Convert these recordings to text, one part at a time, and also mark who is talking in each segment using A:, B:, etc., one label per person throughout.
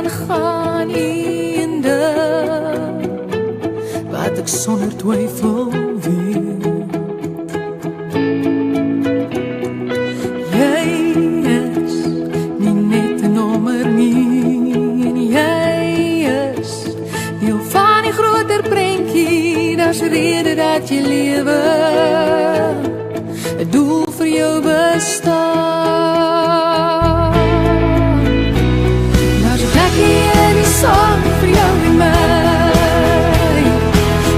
A: te gaan eendag, wat ek sonder twyfel weet. Jy is nie net 'n nommer nie, en jy is deel van die groter prentjie, daar's rede dat jy lewe, 'n doel vir jou bestaan. Daar's 'n plekkie in die son vir jou en my,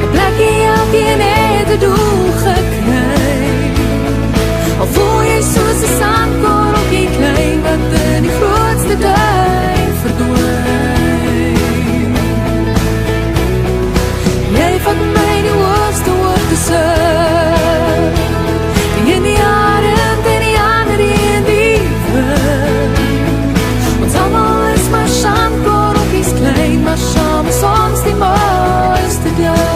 A: 'n plekkie elkeen het 'n doel gekry. Al voel jy soos 'n sandkorreltjie klein wat in die grootste duin verdwyn. Jy vat my die hoogste hoogte se, die in die arend en die ander in die wind. Ons almal is maar sandkorreltjies klein, maar saam is ons die mooiste ding.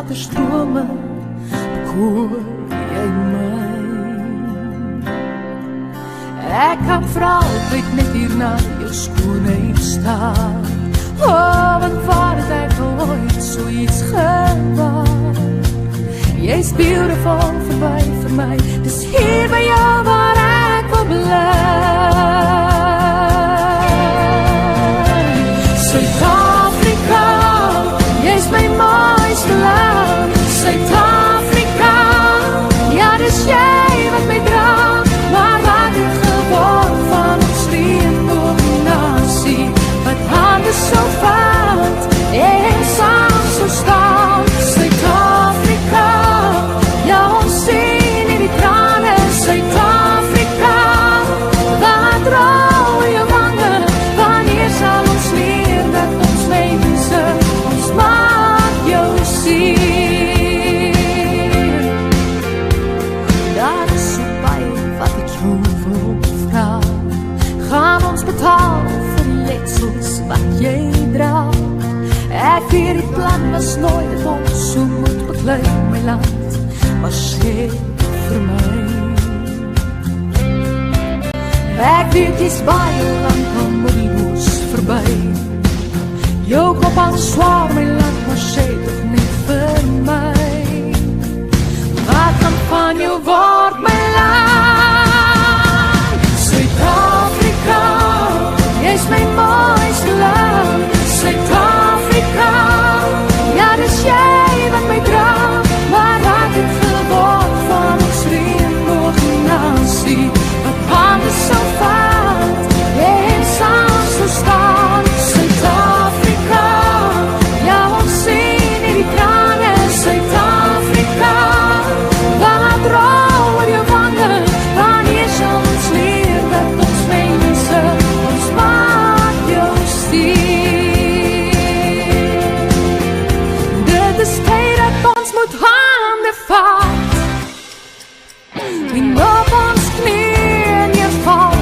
A: Waterstrome, bekoor jy my. Ek kan vir altyd net hier na jou skoonheid staan. Oh, want waar het ek ooit so iets gewaar? Jy's beautiful verby vir my, dis hier by jou waar ek wil bly. Suid-Afrika, jy's my mooiste land. Suid-Afrika, ja dis jy wat my dra, maar wat het geword van ons reënboognasie, wat hande so vat en saam so staan. Suid-Afrika, ja ons sien in die trane. Suid-Afrika, wat rol jou wange, wanneer sal ons leer dat ons mense, ons maak jou sien. Daar is so baie wat ek jou wil vraag, gaan ons betaal vir die letsels wat jy dra. Ek weet die plan was nooit dat ons so moet beklei my land, maar sê vir my. Ek weet jy's baie lank al met die hoes verby. Jou kop al swaar, my land, maar sê toch net vir my. Wat kan van jou word, my land? Suid-Afrika, jy's my mooiste land. Suid-Afrika, ja dis jy wat my dra. Maar wat het geword van ons reënboognasie? Wat hande so vat, en saam so staan. Suid-Afrika, ja ons sien hierdie trane. Suid-Afrika, wat rol oor jou wange. Wanneer sal ons leer dat ons mense, ons maak jou stier. Dit is tyd dat ons moet hande vat en op ons knieën neerval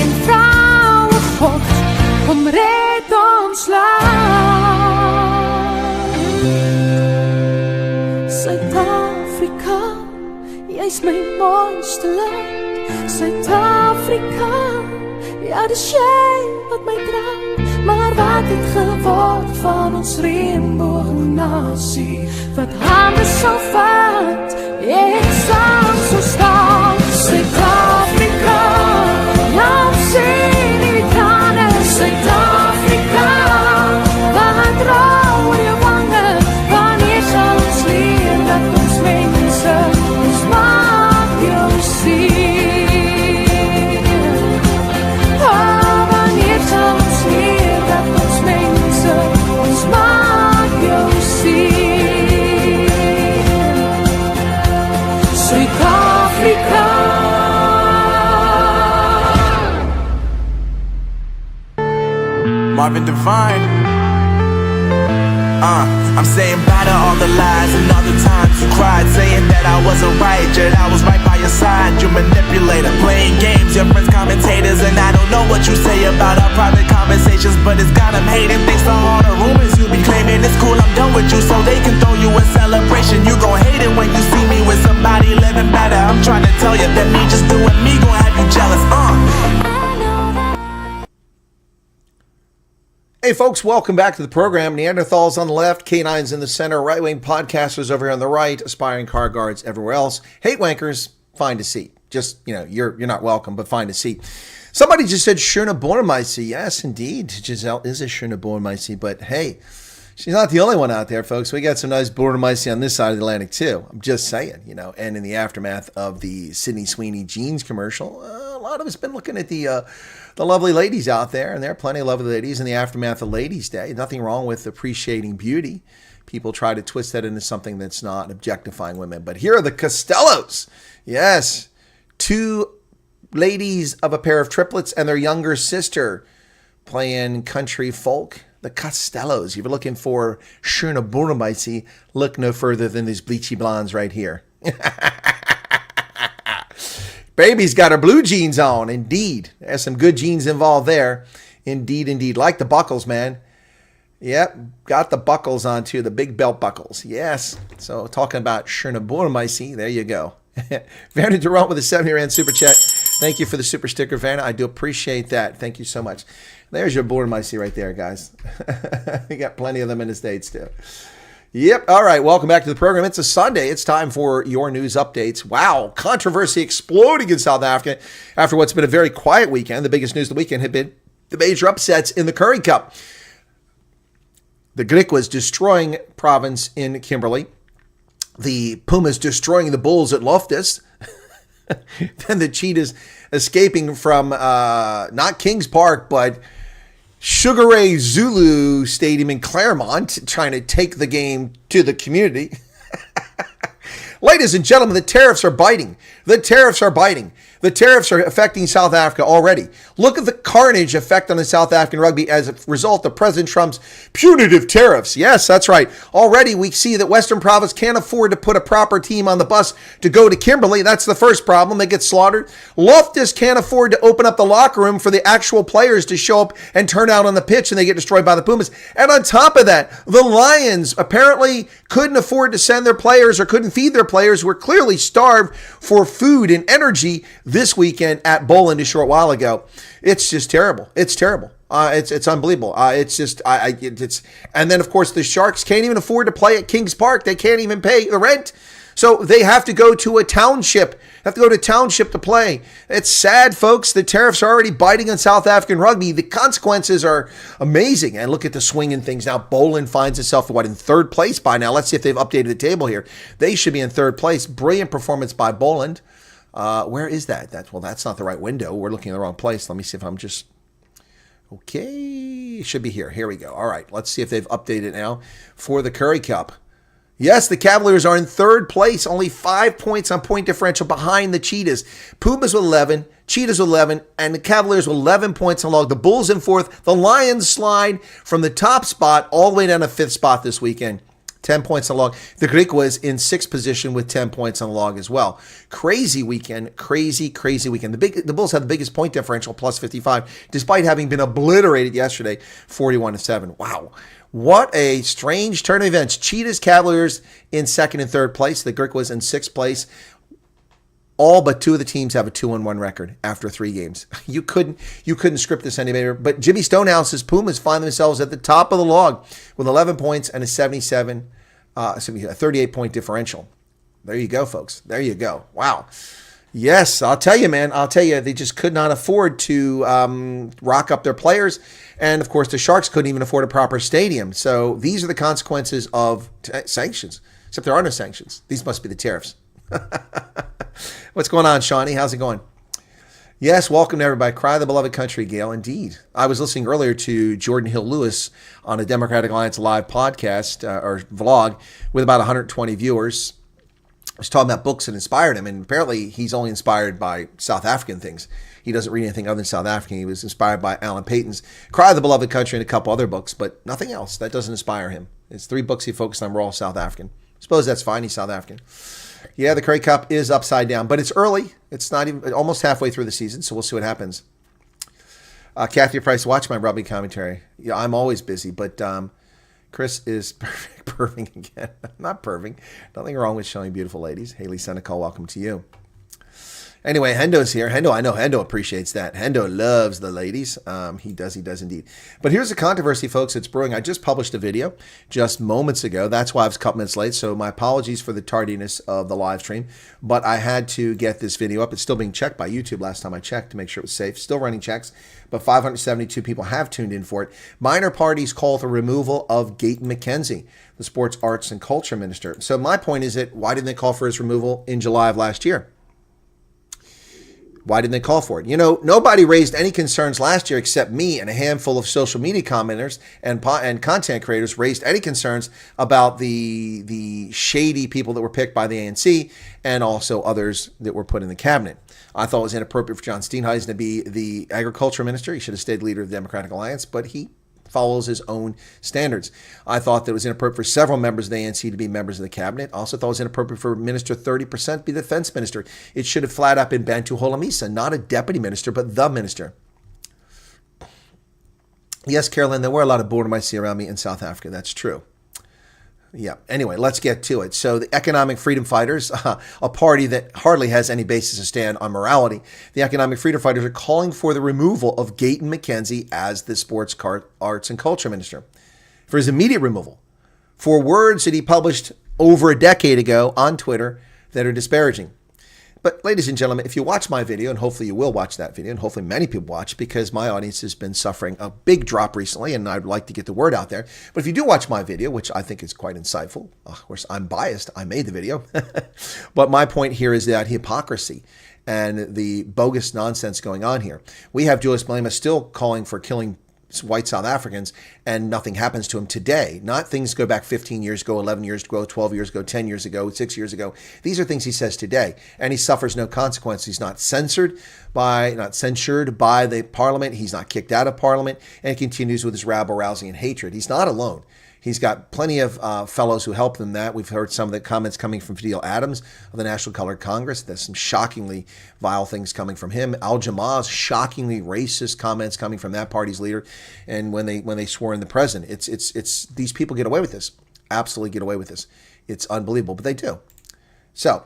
A: en vrouwe God, kom red ons land. Suid-Afrika, jy's my mooiste land. Suid-Afrika, ja dis jy wat my dra. Maar wat het geword van ons reënboognasie? Wat hande sal vat, en saam so staan. Suid-Afrika, ja ons sien die trane. Suid-Afrika, wat rol oor jou wange. Wanneer sal ons leer dat ons mense, ons maak jou stier. Wanneer sal ons leer dat ons mense, ons maak jou stier. Suid-Afrika.
B: Marvin Divine. I'm saying bye to all the lies and all the times you cried, saying that I wasn't right, yet I was right by your side. You manipulator, playing games, your friends commentators, and I don't know what you say about our private conversations, but it's got them hating. Thanks to all the rumors you be claiming. It's cool, I'm done with you, so they can throw you a celebration. You gon' hate it when you see me with somebody living better. I'm trying to tell you that me just doing me gon' have you jealous.
C: Hey folks, welcome back to the program. Neanderthals on the left, canines in the center, right-wing podcasters over here on the right, aspiring car guards everywhere else. Hate wankers, find a seat. Just, you're not welcome, but find a seat. Somebody just said Shuna Bornamaisi. Yes, indeed, Giselle is a Shuna Bornamaisi, but hey, she's not the only one out there, folks. We got some nice Bornamaisi on this side of the Atlantic too. I'm just saying, and in the aftermath of the Sydney Sweeney jeans commercial, a lot of us been looking at the lovely ladies out there, and there are plenty of lovely ladies in the aftermath of Ladies' Day. Nothing wrong with appreciating beauty. People try to twist that into something that's not, objectifying women. But here are the Costellos. Yes, two ladies of a pair of triplets and their younger sister playing country folk. The Costellos. If you're looking for Shuna Bornamaisi, look no further than these bleachy blondes right here. Baby's got her blue jeans on. Indeed. There's some good jeans involved there. Indeed, indeed. Like the buckles, man. Yep. Got the buckles on too. The big belt buckles. Yes. So talking about Shuna Bornamaisi. There you go. Verna Durant with a 70-rand super chat. Thank you for the super sticker, Verna. I do appreciate that. Thank you so much. There's your Bornamaisi right there, guys. We got plenty of them in the States too. Yep. All right. Welcome back to the program. It's a Sunday. It's time for your news updates. Wow. Controversy exploding in South Africa after what's been a very quiet weekend. The biggest news of the weekend had been the major upsets in the Currie Cup. The Griquas destroying Province in Kimberley. The Pumas destroying the Bulls at Loftus. Then the Cheetahs escaping from not Kings Park, but Sugar Ray Zulu Stadium in Claremont, trying to take the game to the community. Ladies and gentlemen, the tariffs are biting. The tariffs are biting. The tariffs are affecting South Africa already. Look at the carnage effect on the South African rugby as a result of President Trump's punitive tariffs. Yes, that's right. Already we see that Western Province can't afford to put a proper team on the bus to go to Kimberley. That's the first problem. They get slaughtered. Loftus can't afford to open up the locker room for the actual players to show up and turn out on the pitch, and they get destroyed by the Pumas. And on top of that, the Lions apparently couldn't afford to send their players or couldn't feed their players who were clearly starved for food and energy this weekend at Boland a short while ago. It's just terrible. It's terrible. It's unbelievable. And then of course the Sharks can't even afford to play at Kings Park. They can't even pay the rent. So they have to go to a township. To play. It's sad, folks. The tariffs are already biting on South African rugby. The consequences are amazing. And look at the swinging things now. Boland finds itself, in third place by now. Let's see if they've updated the table here. They should be in third place. Brilliant performance by Boland. Where is that? That's not the right window. We're looking in the wrong place. Let me see if I'm just... Okay. It should be here. Here we go. All right. Let's see if they've updated now for the Currie Cup. Yes, the Cavaliers are in third place, only 5 points on point differential behind the Cheetahs. Pumas with 11, Cheetahs with 11, and the Cavaliers with 11 points on log. The Bulls in fourth. The Lions slide from the top spot all the way down to fifth spot this weekend. 10 points on log. The Griquas in sixth position with 10 points on log as well. Crazy weekend. Crazy weekend. The Bulls had the biggest point differential, plus 55, despite having been obliterated yesterday, 41-7. Wow. What a strange turn of events. Cheetahs, Cavaliers in second and third place. The Griquas in sixth place. All but two of the teams have a 2-1 record after 3 games. You couldn't script this any better. But Jimmy Stonehouse's Pumas find themselves at the top of the log with 11 points and a 38-point differential. There you go, folks. There you go. Wow. Yes, I'll tell you, man. They just could not afford to rock up their players. And, of course, the Sharks couldn't even afford a proper stadium. So these are the consequences of sanctions. Except there are no sanctions. These must be the tariffs. What's going on, Shawnee? How's it going? Yes, welcome to everybody. Cry the beloved country, Gail. Indeed. I was listening earlier to Jordan Hill Lewis on a Democratic Alliance Live podcast or vlog with about 120 viewers. I was talking about books that inspired him, and apparently he's only inspired by South African things. He doesn't read anything other than South African. He was inspired by Alan Payton's Cry the Beloved Country and a couple other books, but nothing else. That doesn't inspire him. It's 3 books he focused on were all South African. I suppose that's fine. He's South African. Yeah, the Currie Cup is upside down, but it's early. It's not even almost halfway through the season, so we'll see what happens. Kathy Price, watch my rugby commentary. Yeah, I'm always busy, but Chris is perving again. Not perving. Nothing wrong with showing beautiful ladies. Haley Senecal, welcome to you. Anyway, Hendo's here. Hendo, I know Hendo appreciates that. Hendo loves the ladies. He does indeed. But here's the controversy, folks. It's brewing. I just published a video just moments ago. That's why I was a couple minutes late. So my apologies for the tardiness of the live stream. But I had to get this video up. It's still being checked by YouTube last time I checked to make sure it was safe. Still running checks. But 572 people have tuned in for it. Minor parties call for removal of Gaton McKenzie, the sports, arts, and culture minister. So my point is that why didn't they call for his removal in July of last year? Why didn't they call for it? You know, nobody raised any concerns last year except me and a handful of social media commenters and content creators raised any concerns about the shady people that were picked by the ANC and also others that were put in the cabinet. I thought it was inappropriate for John Steenhuisen to be the agriculture minister. He should have stayed leader of the Democratic Alliance, but he follows his own standards. I thought that it was inappropriate for several members of the ANC to be members of the cabinet. I also thought it was inappropriate for Minister 30% to be the defense minister. It should have flat up been Bantu Holomisa, not a deputy minister, but the minister. Yes, Carolyn, there were a lot of border mice around me in South Africa. That's true. Yeah. Anyway, let's get to it. So the Economic Freedom Fighters, a party that hardly has any basis to stand on morality, the Economic Freedom Fighters are calling for the removal of Gaton McKenzie as the sports, arts, and culture minister, for his immediate removal, for words that he published over a decade ago on Twitter that are disparaging. But ladies and gentlemen, if you watch my video, and hopefully you will watch that video, and hopefully many people watch, because my audience has been suffering a big drop recently, and I'd like to get the word out there. But if you do watch my video, which I think is quite insightful, of course, I'm biased. I made the video. But my point here is that hypocrisy and the bogus nonsense going on here. We have Julius Malema still calling for killing white South Africans, and nothing happens to him today. Not things go back 15 years ago, 11 years ago, 12 years ago, 10 years ago, 6 years ago. These are things he says today, and he suffers no consequence. He's not censured not censured by the parliament. He's not kicked out of parliament, and he continues with his rabble-rousing and hatred. He's not alone. He's got plenty of fellows who help him that. We've heard some of the comments coming from Fidel Adams of the National Colored Congress. There's some shockingly vile things coming from him. Al-Jamah's shockingly racist comments coming from that party's leader. And when they swore in the president, it's these people get away with this. Absolutely get away with this. It's unbelievable, but they do. So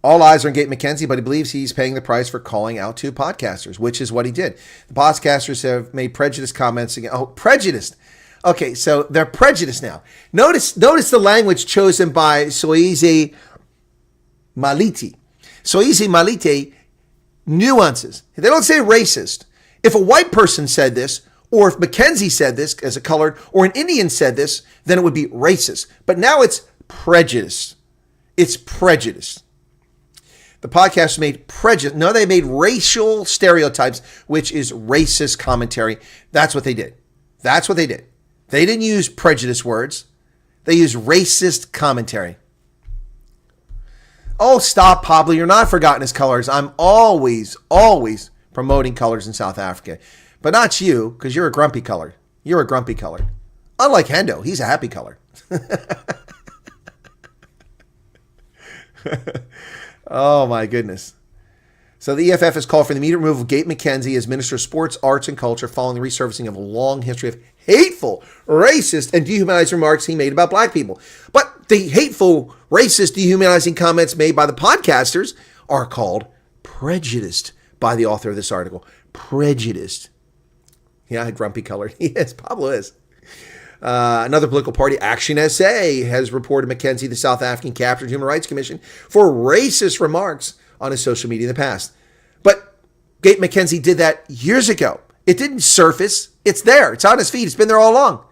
C: all eyes are on Gaton McKenzie, but he believes he's paying the price for calling out two podcasters, which is what he did. The podcasters have made prejudiced comments again. Oh, prejudiced. Okay, so they're prejudiced now. Notice the language chosen by Soize Maliti. Soize Maliti nuances. They don't say racist. If a white person said this, or if McKenzie said this as a colored, or an Indian said this, then it would be racist. But now it's prejudice. It's prejudice. The podcast made prejudice. No, they made racial stereotypes, which is racist commentary. That's what they did. That's what they did. They didn't use prejudice words. They used racist commentary. Oh, stop, Pablo. You're not forgotten as colors. I'm always promoting colors in South Africa. But not you, because you're a grumpy color. You're a grumpy color. Unlike Hendo, he's a happy color. Oh, my goodness. So the EFF has called for the immediate removal of Gaton McKenzie as Minister of Sports, Arts, and Culture following the resurfacing of a long history of hateful, racist, and dehumanizing remarks he made about black people. But the hateful, racist, dehumanizing comments made by the podcasters are called prejudiced by the author of this article. Prejudiced. Yeah, grumpy colored. Yes, Pablo is. Another political party, Action SA, has reported McKenzie, the South African Captured Human Rights Commission, for racist remarks on his social media in the past. But Gaton McKenzie did that years ago. It didn't surface. It's there. It's on his feed. It's been there all along.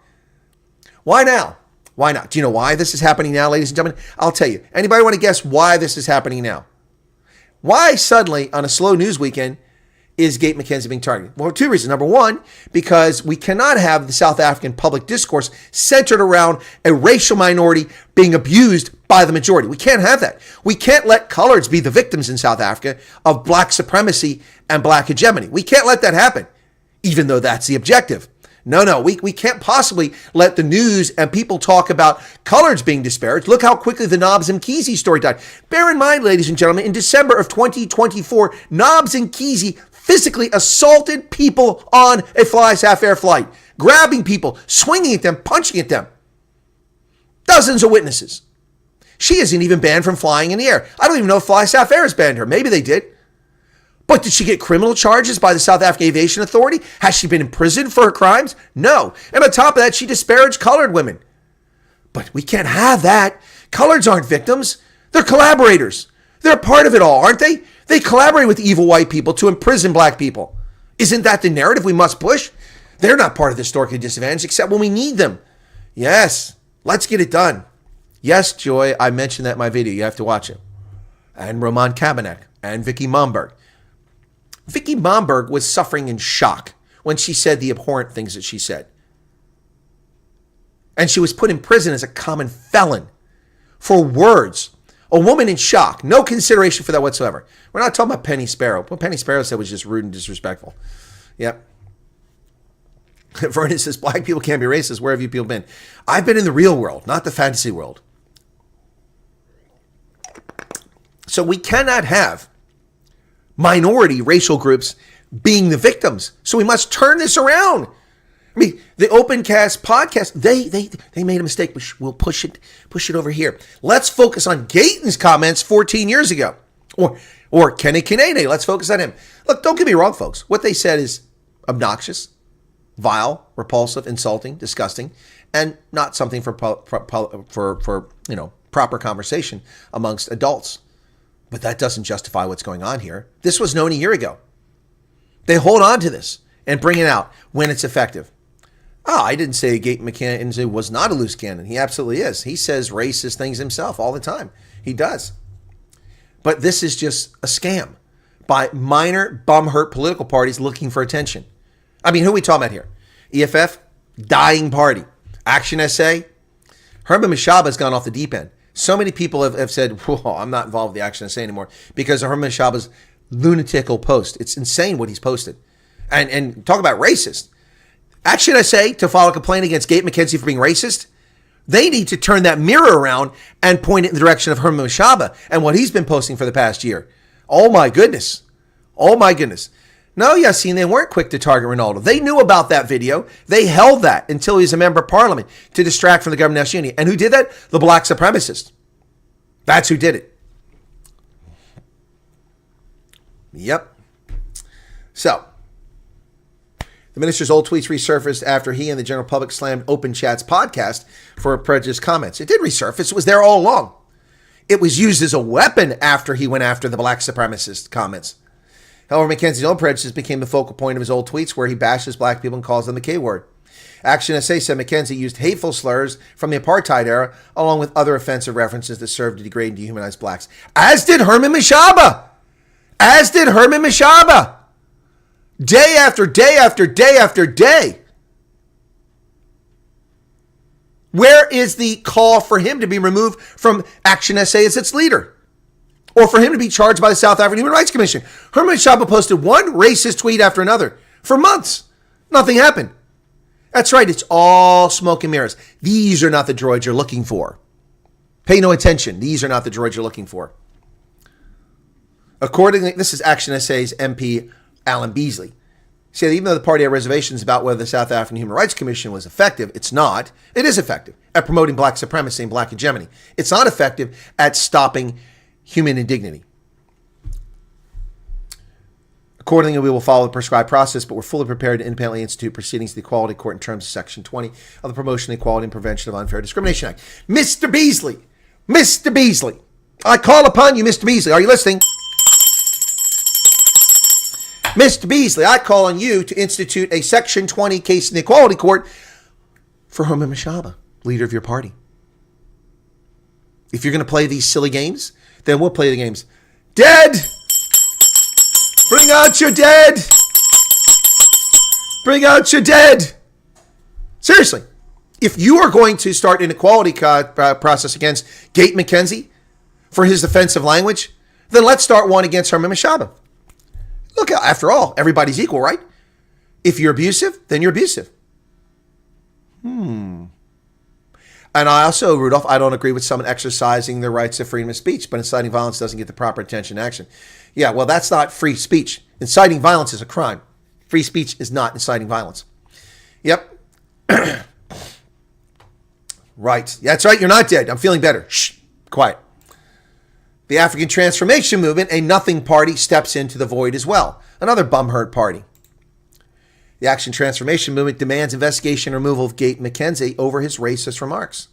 C: Why now? Why not? Do you know why this is happening now, ladies and gentlemen? I'll tell you. Anybody want to guess why this is happening now? Why suddenly, on a slow news weekend, is Gaton McKenzie being targeted? Well, two reasons. Number one, because we cannot have the South African public discourse centered around a racial minority being abused by the majority. We can't have that. We can't let coloreds be the victims in South Africa of black supremacy and black hegemony. We can't let that happen, even though that's the objective. No, we can't possibly let the news and people talk about coloreds being disparaged. Look how quickly the Nobs Mkhize story died. Bear in mind, ladies and gentlemen, in December of 2024, Nobs Mkhize physically assaulted people on a Fly South Air flight, grabbing people, swinging at them, punching at them. Dozens of witnesses. She isn't even banned from flying in the air. I don't even know if Fly South Air has banned her. Maybe they did. But did she get criminal charges by the South African Aviation Authority? Has she been imprisoned for her crimes? No. And on top of that, she disparaged colored women. But we can't have that. Coloreds aren't victims. They're collaborators. They're a part of it all, aren't they? They collaborate with evil white people to imprison black people. Isn't that the narrative we must push? They're not part of the historically disadvantaged except when we need them. Yes, let's get it done. Yes, Joy, I mentioned that in my video. You have to watch it. And Roman Kabanek and Vicky Momberg. Vicky Momberg was suffering in shock when she said the abhorrent things that she said. And she was put in prison as a common felon for words. A woman in shock. No consideration for that whatsoever. We're not talking about Penny Sparrow. What Penny Sparrow said was just rude and disrespectful. Yep. Vernon says, black people can't be racist. Where have you people been? I've been in the real world, not the fantasy world. So we cannot have minority racial groups being the victims. So we must turn this around. I mean, the Opencast podcast, they made a mistake, but we'll push it over here. Let's focus on Gaton's comments 14 years ago. Or Kenny Kinene, let's focus on him. Look, don't get me wrong, folks. What they said is obnoxious, vile, repulsive, insulting, disgusting, and not something for proper conversation amongst adults. But that doesn't justify what's going on here. This was known a year ago. They hold on to this and bring it out when it's effective. I didn't say Gaton McKenzie was not a loose cannon. He absolutely is. He says racist things himself all the time. He does. But this is just a scam by minor bum-hurt political parties looking for attention. I mean, who are we talking about here? EFF, dying party. Action SA, Herman Mashaba has gone off the deep end. So many people have said, whoa, I'm not involved with the Action SA anymore because of Herman Mashaba's lunatical post. It's insane what he's posted. And talk about racist. Action SA, to file a complaint against Gaton McKenzie for being racist, they need to turn that mirror around and point it in the direction of Herman Mashaba and what he's been posting for the past year. Oh my goodness. Oh my goodness. No, Yassine, they weren't quick to target Ronaldo. They knew about that video. They held that until he was a member of parliament to distract from the government of national unity. And who did that? The black supremacist. That's who did it. Yep. So, the minister's old tweets resurfaced after he and the general public slammed Open Chat's podcast for prejudiced comments. It did resurface. It was there all along. It was used as a weapon after he went after the black supremacist comments. However, McKenzie's own prejudice became the focal point of his old tweets where he bashes black people and calls them the K word. Action SA said McKenzie used hateful slurs from the apartheid era along with other offensive references that served to degrade and dehumanize blacks. As did Herman Mashaba. As did Herman Mashaba. Day after day after day after day. Where is the call for him to be removed from Action SA as its leader? Or for him to be charged by the South African Human Rights Commission? Herman Mashaba posted one racist tweet after another for months. Nothing happened. That's right. It's all smoke and mirrors. These are not the droids you're looking for. Pay no attention. These are not the droids you're looking for. Accordingly, this is Action SA's MP Alan Beasley. See, even though the party had reservations about whether the South African Human Rights Commission was effective, it's not. It is effective at promoting black supremacy and black hegemony. It's not effective at stopping human indignity. Accordingly, we will follow the prescribed process, but we're fully prepared to independently institute proceedings to the Equality Court in terms of Section 20 of the Promotion, Equality, and Prevention of Unfair Discrimination Act. Mr. Beasley, I call upon you, Mr. Beasley. Are you listening? Mr. Beasley, I call on you to institute a Section 20 case in the Equality Court for Herman Mashaba, leader of your party. If you're going to play these silly games, then we'll play the games. Dead! Bring out your dead! Bring out your dead! Seriously, if you are going to start an equality process against Gaton McKenzie for his offensive language, then let's start one against Herman Mashaba. Look, after all, everybody's equal, right? If you're abusive, then you're abusive. And I also, Rudolph, I don't agree with someone exercising their rights of freedom of speech, but inciting violence doesn't get the proper attention and action. Yeah, well, that's not free speech. Inciting violence is a crime. Free speech is not inciting violence. Yep. Right. That's right. You're not dead. I'm feeling better. Shh. Quiet. The African Transformation Movement, a nothing party, steps into the void as well. Another bum-hurt party. The Action Transformation Movement demands investigation and removal of Gaton McKenzie over his racist remarks.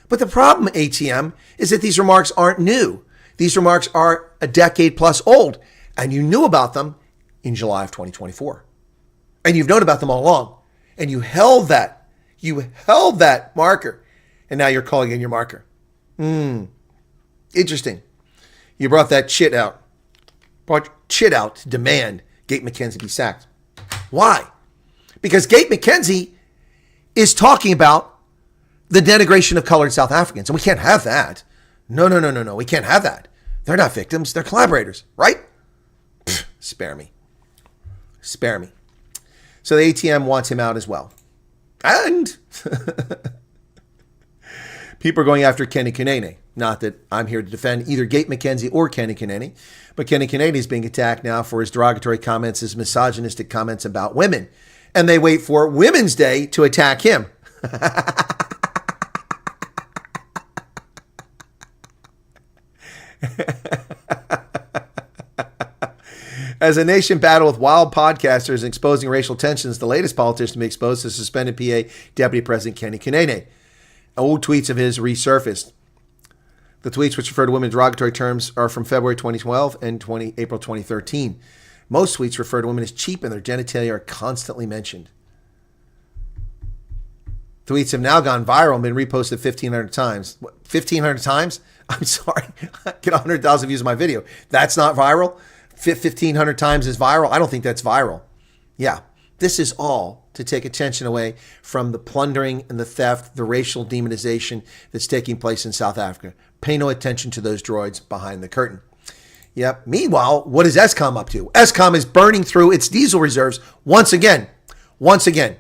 C: But the problem, ATM, is that these remarks aren't new. These remarks are a decade plus old, and you knew about them in July of 2024. And you've known about them all along. And you held that. You held that marker. And now you're calling in your marker. Interesting. You brought that chit out. Brought chit out to demand Gaton McKenzie be sacked. Why? Because Gaton McKenzie is talking about the denigration of colored South Africans. And we can't have that. No. We can't have that. They're not victims. They're collaborators, right? Pfft, spare me. Spare me. So the ATM wants him out as well. And people are going after Kenny Kunene. Not that I'm here to defend either Gaton McKenzie or Kenny Kunene, but Kenny Kunene is being attacked now for his derogatory comments, his misogynistic comments about women. And they wait for Women's Day to attack him. As a nation battled with wild podcasters and exposing racial tensions, the latest politician to be exposed is suspended PA Deputy President Kenny Kunene. Old tweets of his resurfaced. The tweets, which refer to women in derogatory terms, are from February 2012 and April 2013. Most tweets refer to women as cheap and their genitalia are constantly mentioned. Tweets have now gone viral and been reposted 1,500 times. What, 1,500 times? I'm sorry. I get 100,000 views of my video. That's not viral? 1,500 times is viral? I don't think that's viral. Yeah, This is all to take attention away from the plundering and the theft, the racial demonization that's taking place in South Africa. Pay no attention to those droids behind the curtain. Yep. Meanwhile, what is Eskom up to? Eskom is burning through its diesel reserves once again. Once again.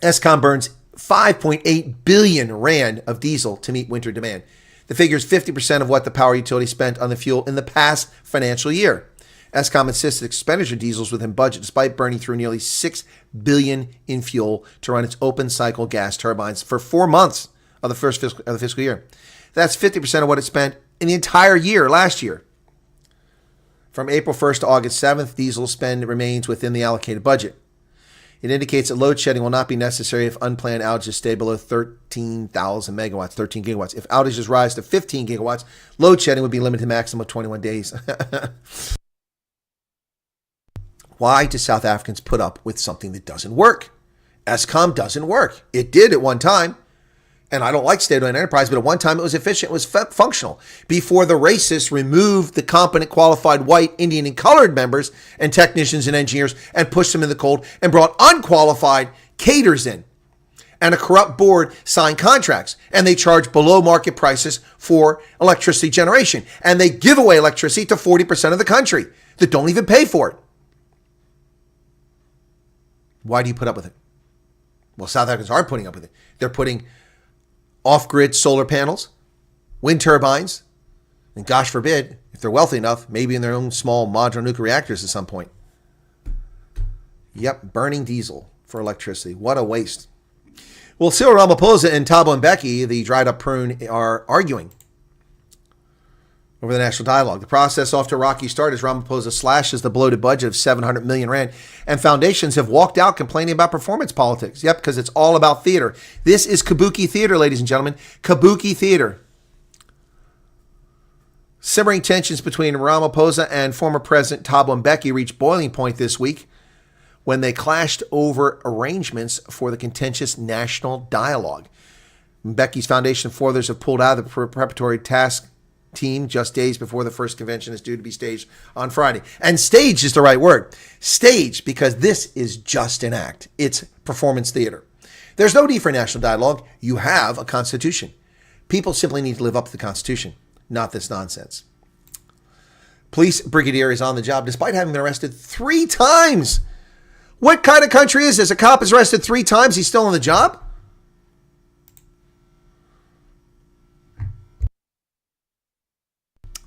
C: Eskom burns 5.8 billion rand of diesel to meet winter demand. The figure is 50% of what the power utility spent on the fuel in the past financial year. Eskom insists that expenditure diesels within budget despite burning through nearly 6 billion in fuel to run its open cycle gas turbines for 4 months of the fiscal year. That's 50% of what it spent in the entire year last year. From April 1st to August 7th, diesel spend remains within the allocated budget. It indicates that load shedding will not be necessary if unplanned outages stay below 13,000 megawatts, 13 gigawatts. If outages rise to 15 gigawatts, load shedding would be limited to a maximum of 21 days. Why do South Africans put up with something that doesn't work? Eskom doesn't work. It did at one time. And I don't like state-owned enterprise, but at one time it was efficient, it was functional. Before the racists removed the competent, qualified white, Indian, and colored members and technicians and engineers and pushed them in the cold and brought unqualified cadres in. And a corrupt board signed contracts. And they charge below market prices for electricity generation. And they give away electricity to 40% of the country that don't even pay for it. Why do you put up with it? Well, South Africans aren't putting up with it. They're putting off-grid solar panels, wind turbines, and gosh forbid, if they're wealthy enough, maybe in their own small modular nuclear reactors at some point. Yep, burning diesel for electricity. What a waste. Well, Cyril Ramaphosa and Thabo Mbeki, the dried-up prune, are arguing over the national dialogue. The process off to a rocky start as Ramaphosa slashes the bloated budget of 700 million rand, and foundations have walked out complaining about performance politics. Yep, because it's all about theater. This is kabuki theater, ladies and gentlemen. Kabuki theater. Simmering tensions between Ramaphosa and former President Thabo Mbeki reached boiling point this week when they clashed over arrangements for the contentious national dialogue. Mbeki's foundation and 4 others have pulled out of the preparatory task team just days before the first convention is due to be staged on Friday. And stage is the right word. Stage, because this is just an act. It's performance theater. There's no need for national dialogue. You have a constitution. People simply need to live up to the constitution, not this nonsense. Police brigadier is on the job despite having been arrested 3 times. What kind of country is this? A cop is arrested 3 times. He's still on the job?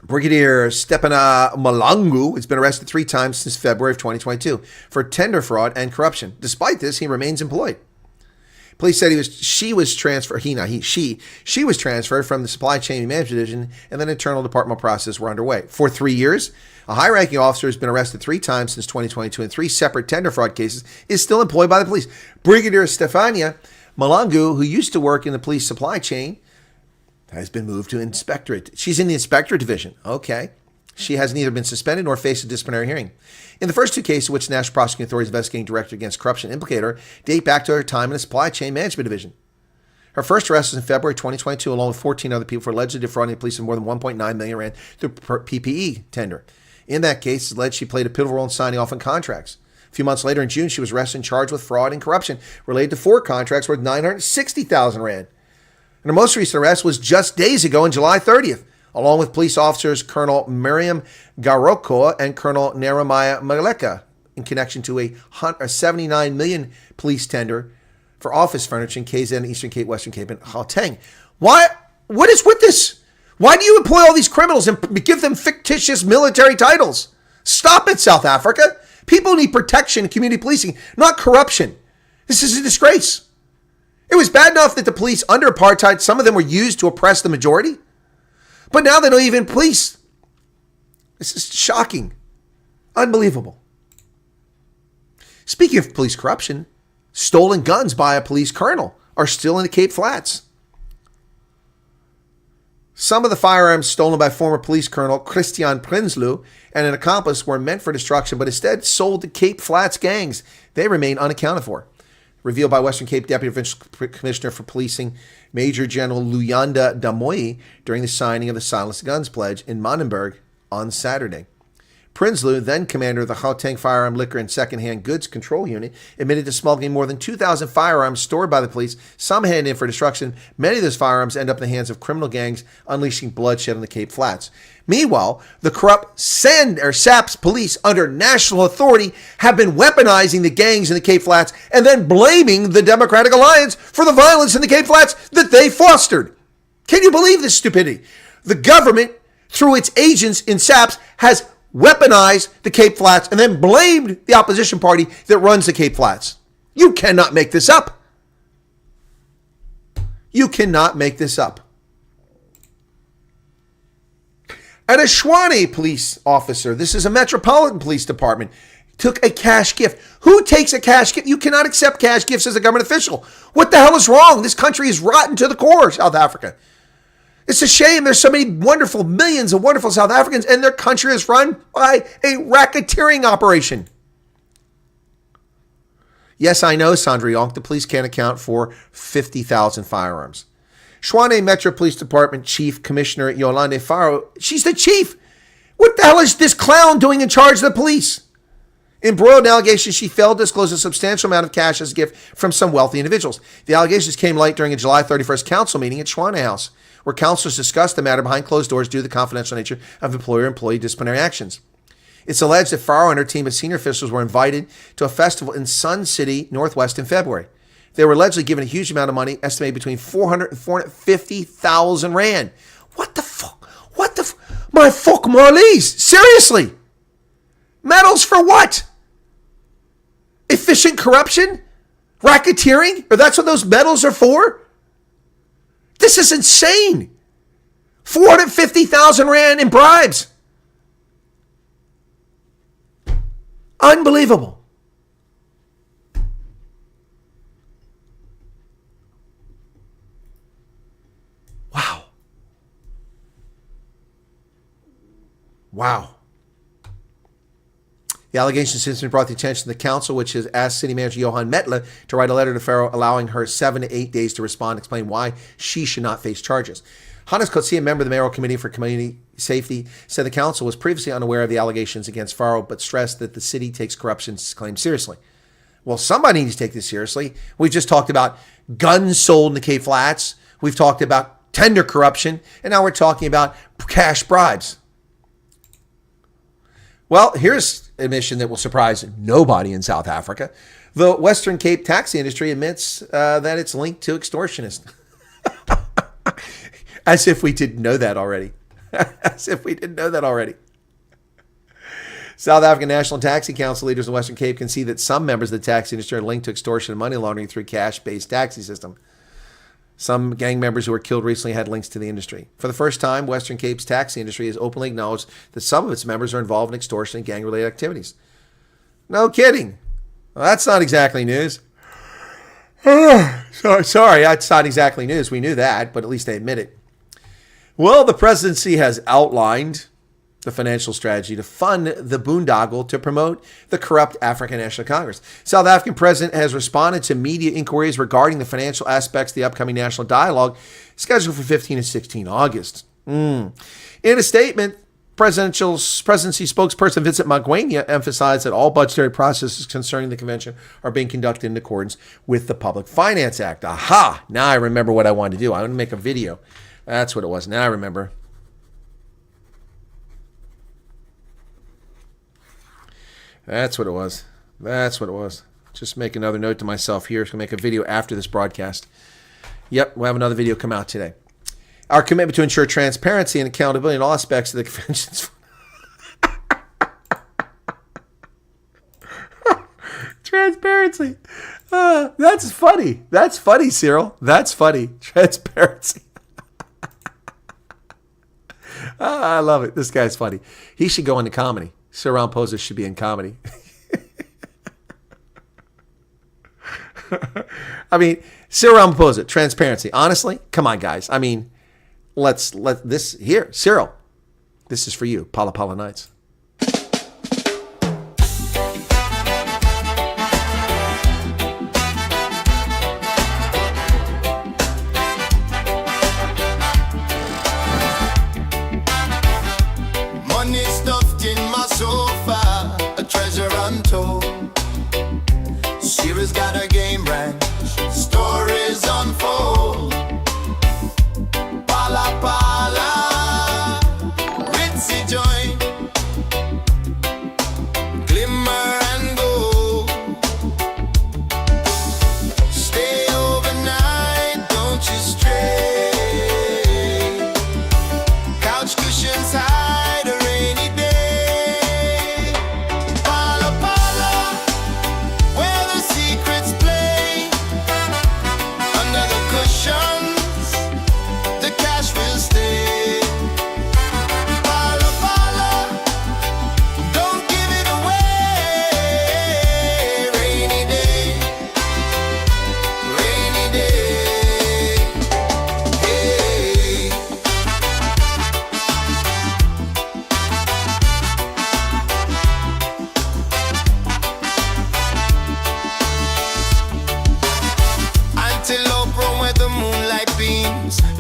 C: Brigadier Stepana Malangu has been arrested 3 times since February of 2022 for tender fraud and corruption. Despite this, he remains employed. Police said she was transferred from the supply chain management division, and then internal departmental processes were underway. For 3 years, a high-ranking officer who's been arrested 3 times since 2022 in 3 separate tender fraud cases is still employed by the police. Brigadier Stefania Malangu, who used to work in the police supply chain, has been moved to inspectorate. She's in the inspector division. Okay. She has neither been suspended nor faced a disciplinary hearing. In the first 2 cases, which the National Prosecuting Authority's investigating director against corruption implicate her, date back to her time in the supply chain management division. Her first arrest was in February 2022, along with 14 other people for allegedly defrauding the police of more than 1.9 million rand through PPE tender. In that case, it's alleged she played a pivotal role in signing off on contracts. A few months later, in June, she was arrested and charged with fraud and corruption related to 4 contracts worth 960,000 rand. And her most recent arrest was just days ago on July 30th, along with police officers Colonel Miriam Garoko and Colonel Naramaya Maleka in connection to a 79 million police tender for office furniture in KZN, Eastern Cape, Western Cape, and Gauteng. What is with this? Why do you employ all these criminals and give them fictitious military titles? Stop it, South Africa. People need protection and community policing, not corruption. This is a disgrace. It was bad enough that the police under apartheid, some of them were used to oppress the majority. But now they don't even police. This is shocking. Unbelievable. Speaking of police corruption, stolen guns by a police colonel are still in the Cape Flats. Some of the firearms stolen by former police colonel Christian Prinsloo and an accomplice were meant for destruction, but instead sold to Cape Flats gangs. They remain unaccounted for. Revealed by Western Cape Deputy Provincial Commissioner for Policing, Major General Luyanda Damoy, during the signing of the Silence Guns Pledge in Manenberg on Saturday. Prinsloo, then commander of the Gauteng Firearm, Liquor, and Secondhand Goods Control Unit, admitted to smuggling more than 2,000 firearms stored by the police, some handed in for destruction. Many of those firearms end up in the hands of criminal gangs, unleashing bloodshed on the Cape Flats. Meanwhile, the corrupt SAPS police under national authority have been weaponizing the gangs in the Cape Flats and then blaming the Democratic Alliance for the violence in the Cape Flats that they fostered. Can you believe this stupidity? The government, through its agents in SAPS, has weaponized the Cape Flats and then blamed the opposition party that runs the Cape Flats. You cannot make this up. You cannot make this up. And a Shwane police officer, this is a Metropolitan Police Department, took a cash gift. Who takes a cash gift? You cannot accept cash gifts as a government official. What the hell is wrong? This country is rotten to the core, South Africa. It's a shame there's so many wonderful, millions of wonderful South Africans, and their country is run by a racketeering operation. Yes, I know, Sandra Yonk, the police can't account for 50,000 firearms. Shwane Metro Police Department Chief Commissioner Yolande Faro, she's the chief. What the hell is this clown doing in charge of the police? Embroiled in allegations, she failed to disclose a substantial amount of cash as a gift from some wealthy individuals. The allegations came light during a July 31st council meeting at Shwane House, where councilors discussed the matter behind closed doors due to the confidential nature of employer-employee disciplinary actions. It's alleged that Faro and her team of senior officials were invited to a festival in Sun City, Northwest in February. They were allegedly given a huge amount of money, estimated between 400 and 450,000 rand. What the fuck? My fuck Marlies. Seriously. Medals for what? Efficient corruption? Racketeering? Or that's what those medals are for? This is insane. 450,000 rand in bribes. Unbelievable. Wow. The allegation since been brought to the attention of the council, which has asked City Manager Johan Mettler to write a letter to Faro, allowing her 7 to 8 days to respond and explain why she should not face charges. Hannes Kotze, a member of the Mayoral Committee for Community Safety, said the council was previously unaware of the allegations against Faro, but stressed that the city takes corruption claims seriously. Well, somebody needs to take this seriously. We've just talked about guns sold in the Cape Flats. We've talked about tender corruption, and now we're talking about cash bribes. Well, here's an admission that will surprise nobody in South Africa. The Western Cape taxi industry admits that it's linked to extortionists. As if we didn't know that already. As if we didn't know that already. South African National Taxi Council leaders in the Western Cape can see that some members of the taxi industry are linked to extortion and money laundering through cash-based taxi system. Some gang members who were killed recently had links to the industry. For the first time, Western Cape's taxi industry has openly acknowledged that some of its members are involved in extortion and gang-related activities. No kidding. Well, that's not exactly news. Sorry, that's not exactly news. We knew that, but at least they admit it. Well, the presidency has outlined the financial strategy to fund the boondoggle to promote the corrupt African National Congress. South African president has responded to media inquiries regarding the financial aspects of the upcoming national dialogue scheduled for 15 and 16 August. In a statement, presidency spokesperson Vincent Magwenya emphasized that all budgetary processes concerning the convention are being conducted in accordance with the Public Finance Act. Aha! Now I remember what I wanted to do. I want to make a video. That's what it was. Now I remember. That's what it was. That's what it was. Just make another note to myself here. I'm going to make a video after this broadcast. Yep, we'll have another video come out today. Our commitment to ensure transparency and accountability in all aspects of the convention's... Transparency. That's funny. That's funny, Cyril. That's funny. Transparency. I love it. This guy's funny. He should go into comedy. Sir Ramaphosa should be in comedy. I mean, Sir Ramaphosa, transparency. Honestly, come on, guys. I mean, let this here, Cyril. This is for you, Phala Phala Nights.
D: Money stuffed in my soul.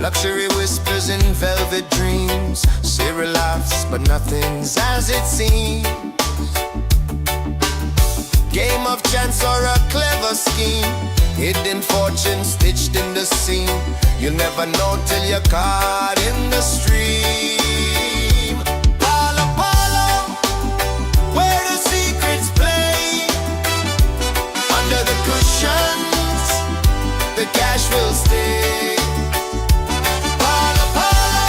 D: Luxury whispers and velvet dreams. Sarah laughs, but nothing's as it seems. Game of chance or a clever scheme. Hidden fortune stitched in the seam. You'll never know till you're caught in the stream. Phala Phala, where the secrets play. Under the cushions, the cash will stay. Phala Phala,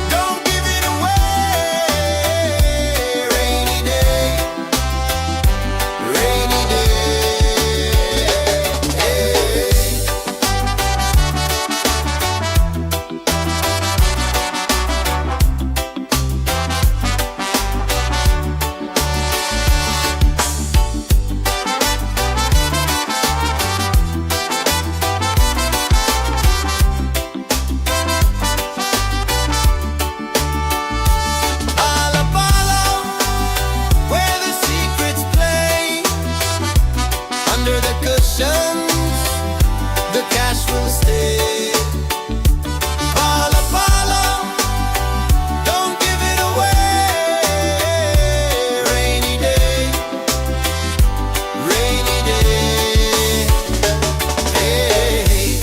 D: don't give it away. Rainy day, rainy day. Phala Phala, where the secrets play. Under the cushions, the cash will stay. Phala Phala, don't give it away. Rainy day, rainy day. Hey.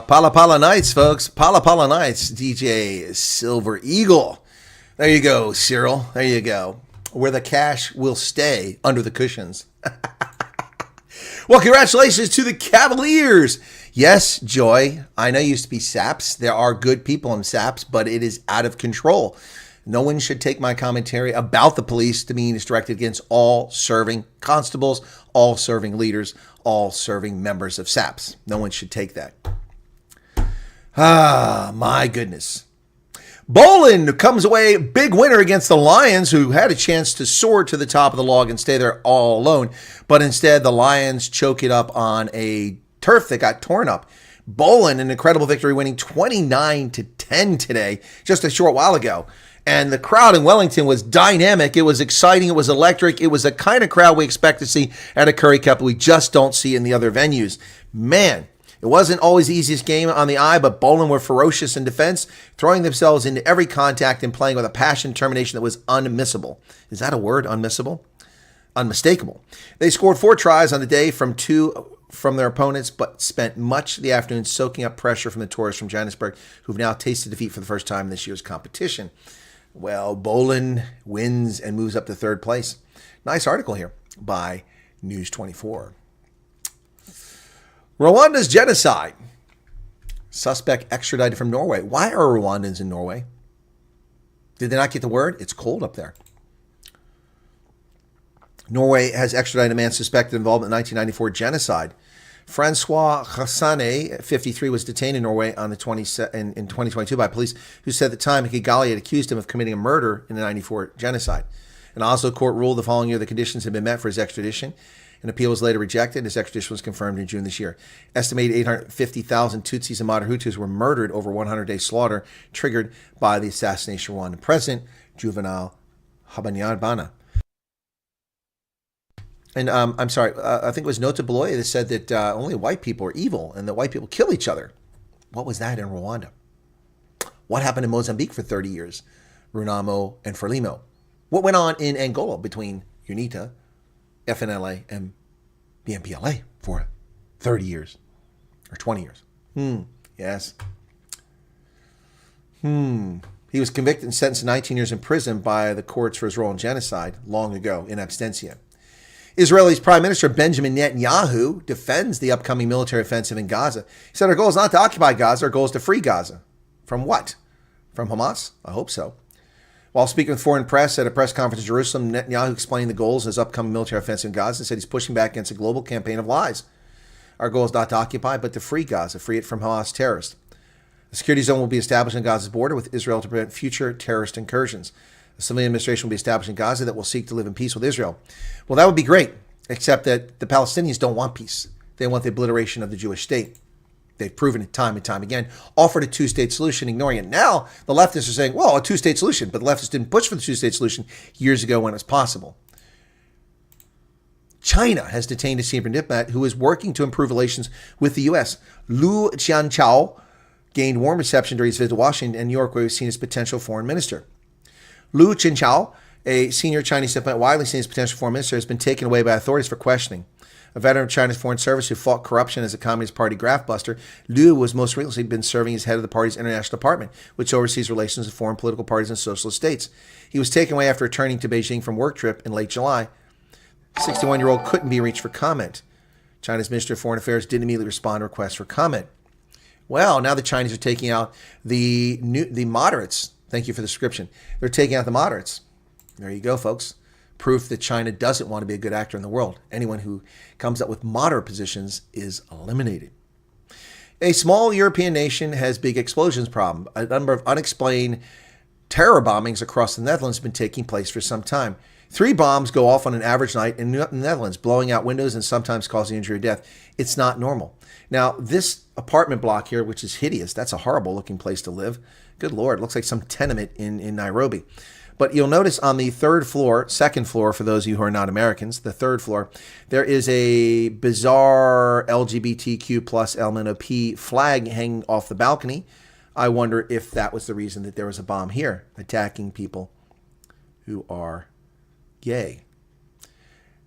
C: Phala Phala Nights, folks. Phala Phala Nights, DJ Silver Eagle. There you go, Cyril. There you go. Where the cash will stay under the cushions. Well, congratulations to the Cavaliers. Yes, Joy, I know you used to be SAPS. There are good people in SAPS, but it is out of control. No one should take my commentary about the police to mean it's directed against all serving constables, all serving leaders, all serving members of SAPS. No one should take that. My goodness. Boland comes away big winner against the Lions, who had a chance to soar to the top of the log and stay there all alone. But instead, the Lions choke it up on a turf that got torn up. Boland, an incredible victory, winning 29-10 today, just a short while ago. And the crowd in Wellington was dynamic. It was exciting. It was electric. It was the kind of crowd we expect to see at a Curry Cup we just don't see in the other venues. Man, it wasn't always the easiest game on the eye, but Boland were ferocious in defense, throwing themselves into every contact and playing with a passion and determination that was unmissable. Is that a word, unmissable? Unmistakable. They scored 4 tries on the day from their opponents, but spent much of the afternoon soaking up pressure from the tourists from Johannesburg, who've now tasted defeat for the first time in this year's competition. Well, Boland wins and moves up to 3rd place. Nice article here by News 24. Rwanda's genocide. Suspect extradited from Norway. Why are Rwandans in Norway? Did they not get the word? It's cold up there. Norway has extradited a man suspected of involvement in the 1994 genocide. Francois Hassane, 53, was detained in Norway in 2022 by police who said at the time Kigali had accused him of committing a murder in the 94 genocide. An Oslo court ruled the following year the conditions had been met for his extradition. An appeal was later rejected. His extradition was confirmed in June this year. Estimated 850,000 Tutsis and Moderate Hutus were murdered over 100-day slaughter triggered by the assassination of Rwandan President Juvenal Habyarimana. And I'm sorry, I think it was Nota Beloya that said that only white people are evil and that white people kill each other. What was that in Rwanda? What happened in Mozambique for 30 years? Runamo and Frelimo. What went on in Angola between UNITA, FNLA, and BMPLA for 30 years or 20 years? Yes. He was convicted and sentenced to 19 years in prison by the courts for his role in genocide long ago in absentia. Israel's Prime Minister Benjamin Netanyahu defends the upcoming military offensive in Gaza. He said, our goal is not to occupy Gaza, our goal is to free Gaza. From what? From Hamas? I hope so. While speaking with foreign press at a press conference in Jerusalem, Netanyahu explained the goals of his upcoming military offensive in Gaza and said he's pushing back against a global campaign of lies. Our goal is not to occupy, but to free Gaza, free it from Hamas terrorists. A security zone will be established on Gaza's border with Israel to prevent future terrorist incursions. A civilian administration will be established in Gaza that will seek to live in peace with Israel. Well, that would be great, except that the Palestinians don't want peace. They want the obliteration of the Jewish state. They've proven it time and time again. Offered a two-state solution, ignoring it. Now, the leftists are saying, well, a two-state solution. But the leftists didn't push for the two-state solution years ago when it was possible. China has detained a senior diplomat who is working to improve relations with the U.S. Lu Qianchao gained warm reception during his visit to Washington and New York, where he was seen as potential foreign minister. Lu Qianchao, a senior Chinese diplomat widely seen as potential foreign minister, has been taken away by authorities for questioning. A veteran of China's foreign service who fought corruption as a Communist Party graftbuster, Liu was most recently been serving as head of the party's international department, which oversees relations with foreign political parties and socialist states. He was taken away after returning to Beijing from work trip in late July. The 61-year-old couldn't be reached for comment. China's Minister of Foreign Affairs didn't immediately respond to requests for comment. Well, now the Chinese are taking out the moderates. Thank you for the description. They're taking out the moderates. There you go, folks. Proof that China doesn't want to be a good actor in the world. Anyone who comes up with moderate positions is eliminated. A small European nation has big explosions problem. A number of unexplained terror bombings across the Netherlands have been taking place for some time. 3 bombs go off on an average night in the Netherlands, blowing out windows and sometimes causing injury or death. It's not normal. Now, this apartment block here, which is hideous, that's a horrible looking place to live. Good Lord, looks like some tenement in Nairobi. But you'll notice on the second floor, for those of you who are not Americans, the third floor, there is a bizarre LGBTQ plus LMNOP flag hanging off the balcony. I wonder if that was the reason that there was a bomb here, attacking people who are gay.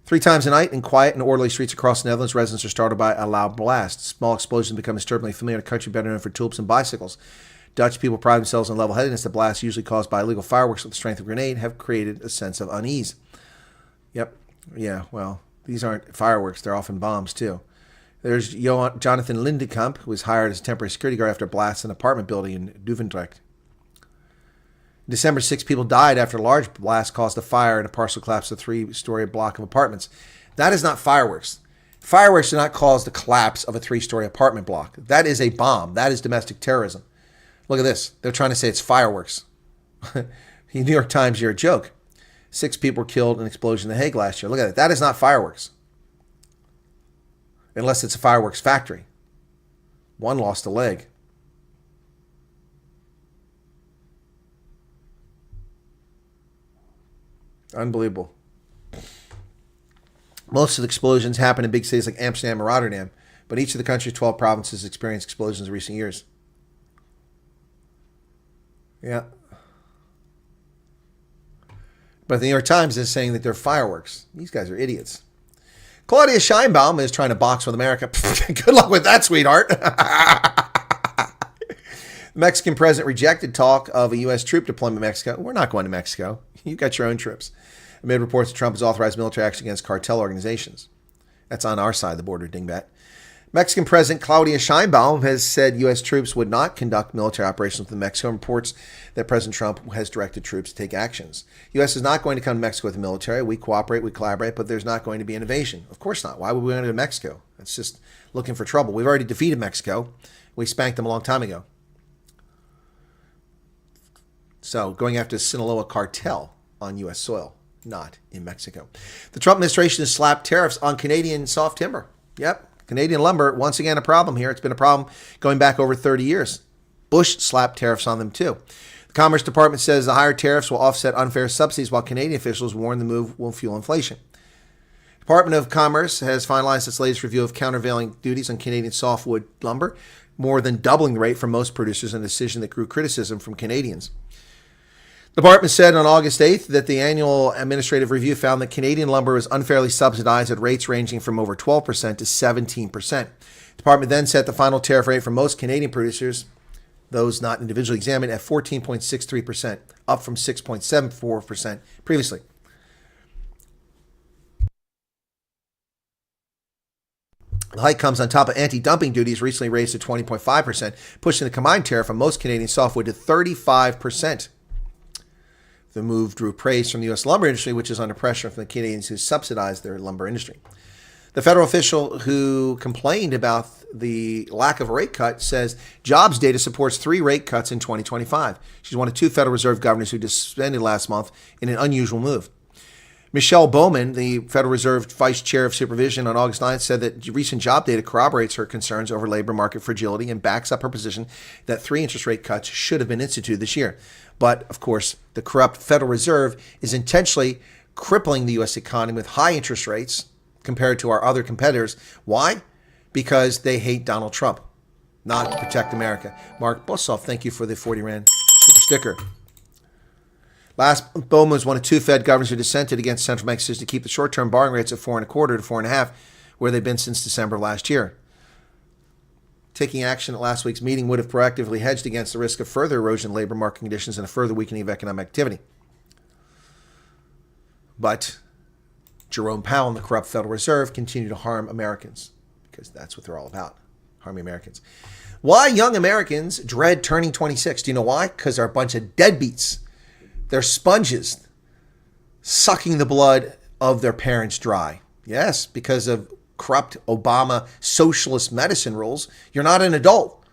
C: 3 times a night in quiet and orderly streets across the Netherlands, residents are startled by a loud blast. Small explosions become disturbingly familiar in a country better known for tulips and bicycles. Dutch people pride themselves on level-headedness. The blasts, usually caused by illegal fireworks with the strength of a grenade, have created a sense of unease. Yep. Yeah, well, these aren't fireworks. They're often bombs, too. There's Jonathan Lindekamp, who was hired as a temporary security guard after blasts in an apartment building in Duvendrecht. December 6, people died after a large blast caused a fire and a partial collapse of a 3-story block of apartments. That is not fireworks. Fireworks do not cause the collapse of a 3-story apartment block. That is a bomb. That is domestic terrorism. Look at this. They're trying to say it's fireworks. New York Times, you're a joke. 6 people were killed in an explosion in The Hague last year. Look at it. That is not fireworks. Unless it's a fireworks factory. 1 lost a leg. Unbelievable. Most of the explosions happen in big cities like Amsterdam or Rotterdam, but each of the country's 12 provinces experienced explosions in recent years. Yeah. But the New York Times is saying that they're fireworks. These guys are idiots. Claudia Sheinbaum is trying to box with America. Good luck with that, sweetheart. The Mexican president rejected talk of a U.S. troop deployment in Mexico. We're not going to Mexico. You got your own trips. Amid reports that Trump has authorized military action against cartel organizations. That's on our side of the border, dingbat. Mexican President Claudia Sheinbaum has said U.S. troops would not conduct military operations within Mexico and reports that President Trump has directed troops to take actions. U.S. is not going to come to Mexico with the military. We cooperate, we collaborate, but there's not going to be an invasion. Of course not. Why would we go to Mexico? It's just looking for trouble. We've already defeated Mexico. We spanked them a long time ago. So going after the Sinaloa cartel on U.S. soil, not in Mexico. The Trump administration has slapped tariffs on Canadian soft timber. Yep. Canadian lumber, once again, a problem here. It's been a problem going back over 30 years. Bush slapped tariffs on them, too. The Commerce Department says the higher tariffs will offset unfair subsidies, while Canadian officials warn the move will fuel inflation. The Department of Commerce has finalized its latest review of countervailing duties on Canadian softwood lumber, more than doubling the rate for most producers, a decision that grew criticism from Canadians. The department said on August 8th that the annual administrative review found that Canadian lumber was unfairly subsidized at rates ranging from over 12% to 17%. The department then set the final tariff rate for most Canadian producers, those not individually examined, at 14.63%, up from 6.74% previously. The hike comes on top of anti-dumping duties recently raised to 20.5%, pushing the combined tariff on most Canadian softwood to 35%. The move drew praise from the U.S. lumber industry, which is under pressure from the Canadians who subsidize their lumber industry. The federal official who complained about the lack of a rate cut says jobs data supports 3 rate cuts in 2025. She's one of 2 Federal Reserve governors who disbanded last month in an unusual move. Michelle Bowman, the Federal Reserve Vice Chair of Supervision, on August 9th said that recent job data corroborates her concerns over labor market fragility and backs up her position that 3 interest rate cuts should have been instituted this year. But, of course, the corrupt Federal Reserve is intentionally crippling the U.S. economy with high interest rates compared to our other competitors. Why? Because they hate Donald Trump, not to protect America. Mark Bossoff, thank you for the 40 Rand super sticker. Last, Bowman was one of 2 Fed governors who dissented against central bank decision to keep the short-term borrowing rates at 4.25 to 4.5, where they've been since December of last year. Taking action at last week's meeting would have proactively hedged against the risk of further erosion in labor market conditions and a further weakening of economic activity. But Jerome Powell and the corrupt Federal Reserve continue to harm Americans, because that's what they're all about, harming Americans. Why young Americans dread turning 26? Do you know why? Because they're a bunch of deadbeats. They're sponges sucking the blood of their parents dry. Yes, because of corrupt Obama socialist medicine rules, you're not an adult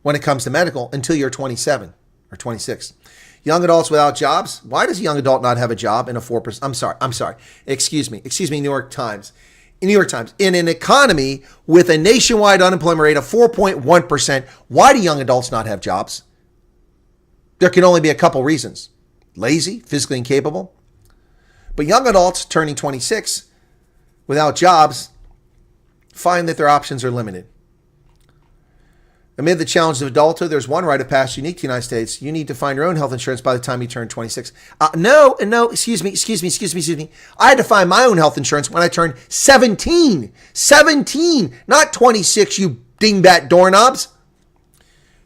C: when it comes to medical until you're 27 or 26. Young adults without jobs. Why does a young adult not have a job in a 4%? I'm sorry. Excuse me, New York Times. In New York Times, in an economy with a nationwide unemployment rate of 4.1%, why do young adults not have jobs? There can only be a couple reasons. Lazy, physically incapable. But young adults turning 26 without jobs find that their options are limited. Amid the challenges of adulthood, there's one rite of passage unique to the United States. You need to find your own health insurance by the time you turn 26. No, excuse me. I had to find my own health insurance when I turned 17. 17, not 26, you dingbat doorknobs.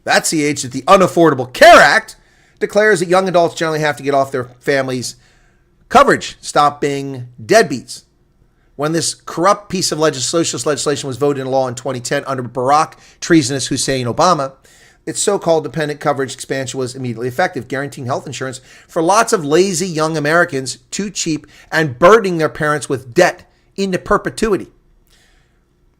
C: That's the age that the Unaffordable Care Act declares that young adults generally have to get off their family's coverage, stop being deadbeats. When this corrupt piece of socialist legislation was voted into law in 2010 under Barack treasonous Hussein Obama, its so-called dependent coverage expansion was immediately effective, guaranteeing health insurance for lots of lazy young Americans, too cheap, and burdening their parents with debt into perpetuity.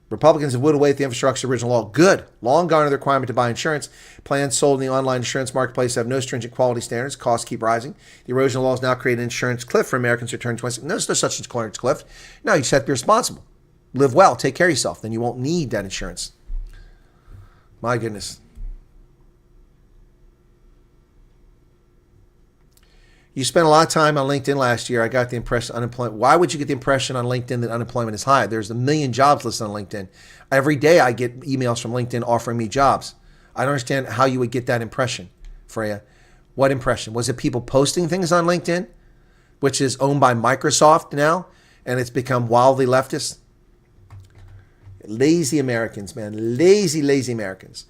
C: Republicans have whittled away at the infrastructure of the original law. Good. Long gone are the requirement to buy insurance. Plans sold in the online insurance marketplace have no stringent quality standards. Costs keep rising. The erosion of law has now created an insurance cliff for Americans who turn 26. No, there's no such insurance cliff. No, you just have to be responsible. Live well. Take care of yourself. Then you won't need that insurance. My goodness. You spent a lot of time on LinkedIn last year. I got the impression unemployment. Why would you get the impression on LinkedIn that unemployment is high? There's 1 million jobs listed on LinkedIn. Every day I get emails from LinkedIn offering me jobs. I don't understand how you would get that impression, Freya. What impression? Was it people posting things on LinkedIn, which is owned by Microsoft now, and it's become wildly leftist? Lazy Americans, man. Lazy Americans.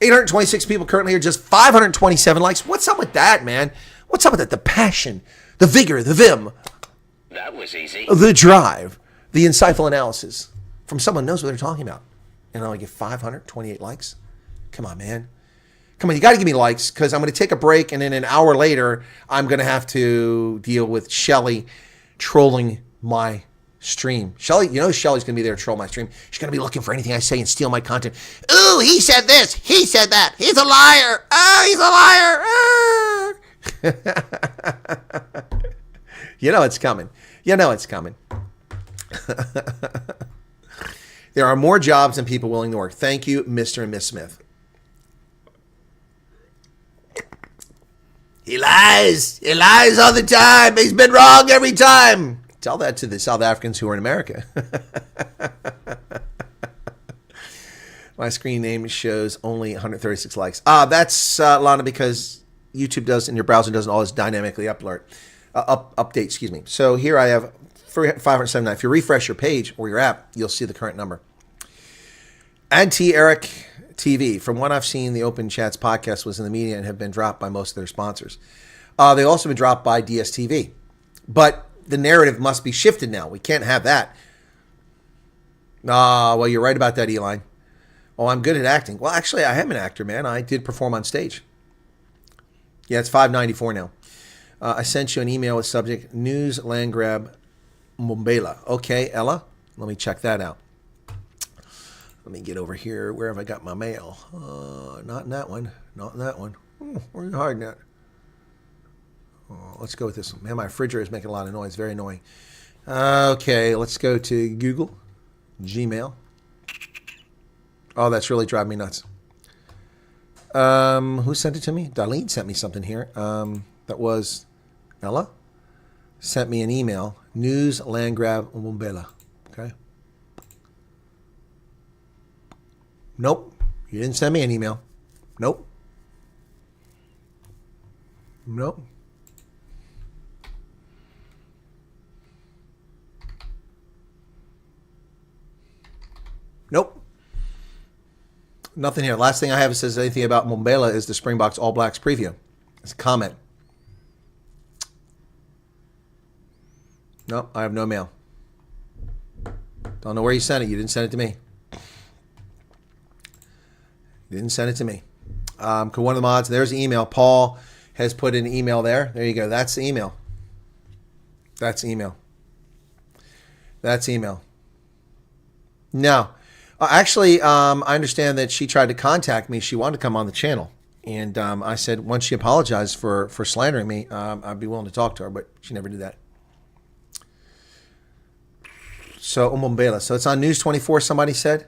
C: 826 people currently are just 527 likes. What's up with that, man? What's up with that? The passion, the vigor, the vim.
E: That was easy.
C: The drive, the insightful analysis from someone who knows what they're talking about. And I only get 528 likes. Come on, man. Come on, you got to give me likes because I'm going to take a break and then an hour later, I'm going to have to deal with Shelly trolling my stream. Shelly, you know Shelly's going to be there to troll my stream. She's going to be looking for anything I say and steal my content. Ooh, he said this. He said that. He's a liar. Oh, he's a liar. Oh. You know it's coming. There are more jobs than people willing to work. Thank you, Mr. and Miss Smith. He lies. He lies all the time. He's been wrong every time. Tell that to the South Africans who are in America. My screen name shows only 136 likes. That's, Lana, because YouTube does, and your browser doesn't always dynamically update. So here I have 579. If you refresh your page or your app, you'll see the current number. Anti-Eric TV. From what I've seen, the Open Chats podcast was in the media and have been dropped by most of their sponsors. They've also been dropped by DSTV. But the narrative must be shifted now. We can't have that. Well, you're right about that, Eli. Oh, I'm good at acting. Well, actually, I am an actor, man. I did perform on stage. Yeah, it's 594 now. I sent you an email with subject News Land Grab Mumbela. Okay, Ella. Let me check that out. Let me get over here. Where have I got my mail? Not in that one. Not in that one. Where are you hiding at? Let's go with this one. Man, my refrigerator is making a lot of noise. Very annoying. Okay, let's go to Google, Gmail. Oh, that's really driving me nuts. Who sent it to me? Darlene sent me something here. That was Ella. Sent me an email. News land grab Mbombela. Okay. Nope. You didn't send me an email. Nope. Nope. Nope. Nothing here. Last thing I have says anything about Mbombela is the Springboks All Blacks preview. It's a comment. Nope, I have no mail. Don't know where you sent it. You didn't send it to me. You didn't send it to me. One of the mods, there's the email. Paul has put an email there. There you go. That's the email. That's email. That's email. No. Actually, I understand that she tried to contact me. She wanted to come on the channel. And I said once she apologized for slandering me, I'd be willing to talk to her, but she never did that. So, Mbombela. So, it's on News 24, somebody said?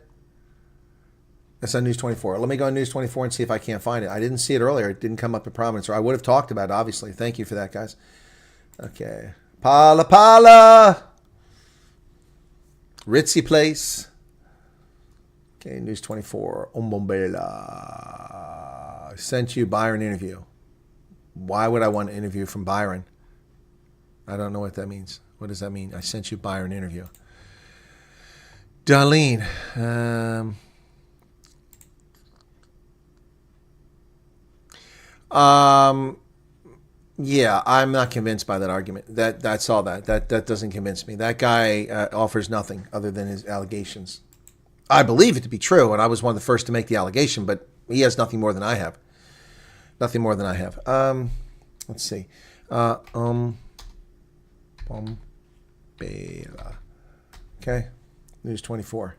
C: It's on News 24. Let me go on News 24 and see if I can't find it. I didn't see it earlier. It didn't come up in prominence, or I would have talked about it, obviously. Thank you for that, guys. Okay. Phala Phala. Ritzy Place. Okay, News 24. Mbombela. I sent you Byron interview. Why would I want an interview from Byron? I don't know what that means. What does that mean? I sent you Byron interview. Darlene. Yeah, I'm not convinced by that argument. That's all that. That doesn't convince me. That guy offers nothing other than his allegations. I believe it to be true, and I was one of the first to make the allegation, but he has nothing more than I have. Nothing more than I have. Let's see. Mbombela. Okay. News 24.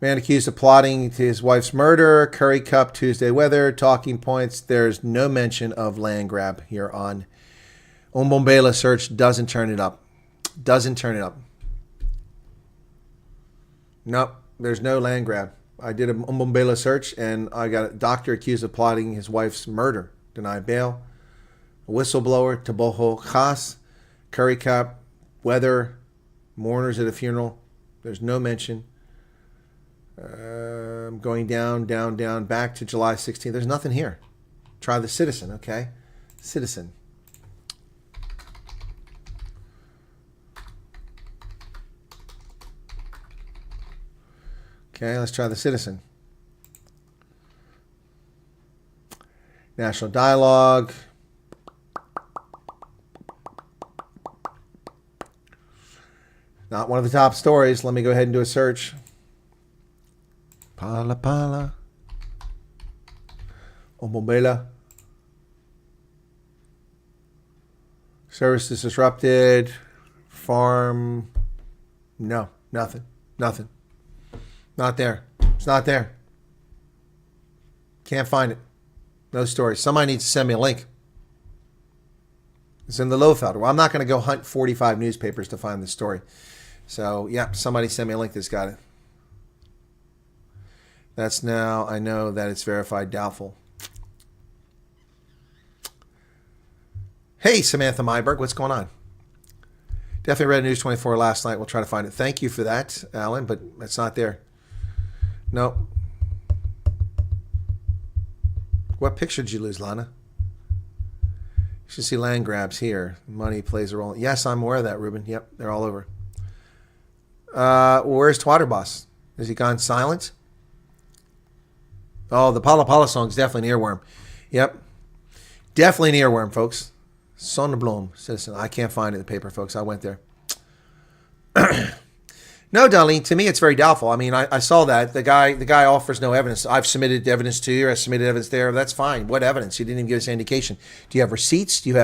C: Man accused of plotting to his wife's murder. Curry Cup, Tuesday weather. Talking points. There's no mention of land grab here on Mbombela search. Doesn't turn it up. Doesn't turn it up. Nope. There's no land grab. I did a Mbombela search and I got a doctor accused of plotting his wife's murder. Denied bail. A whistleblower. Taboho Khas. Curry Cup. Weather. Mourners at a funeral. There's no mention. Going down, back to July 16th. There's nothing here. Try the Citizen, okay? Citizen. Okay, let's try the Citizen. National Dialogue. Not one of the top stories. Let me go ahead and do a search. Phala Phala. Mbombela. Services disrupted. Farm. No, nothing. Nothing. Not there. It's not there. Can't find it. No story. Somebody needs to send me a link. It's in the low folder. Well, I'm not going to go hunt 45 newspapers to find this story. So, yeah, somebody send me a link that's got it. That's now, I know that it's verified doubtful. Hey, Samantha Myberg, what's going on? Definitely read News 24 last night. We'll try to find it. Thank you for that, Alan, but it's not there. Nope. What picture did you lose, Lana? You should see land grabs here. Money plays a role. Yes, I'm aware of that, Ruben. Yep, they're all over. Where's Twatter Boss? Has he gone silent? Oh, the Phala Phala song is definitely an earworm. Yep. Definitely an earworm, folks. Sonneblom, Citizen. I can't find it in the paper, folks. I went there. No, Darlene, to me, it's very doubtful. I mean, I saw that. The guy offers no evidence. I've submitted evidence to you. I submitted evidence there. That's fine. What evidence? You didn't even give us any indication. Do you have receipts? Do you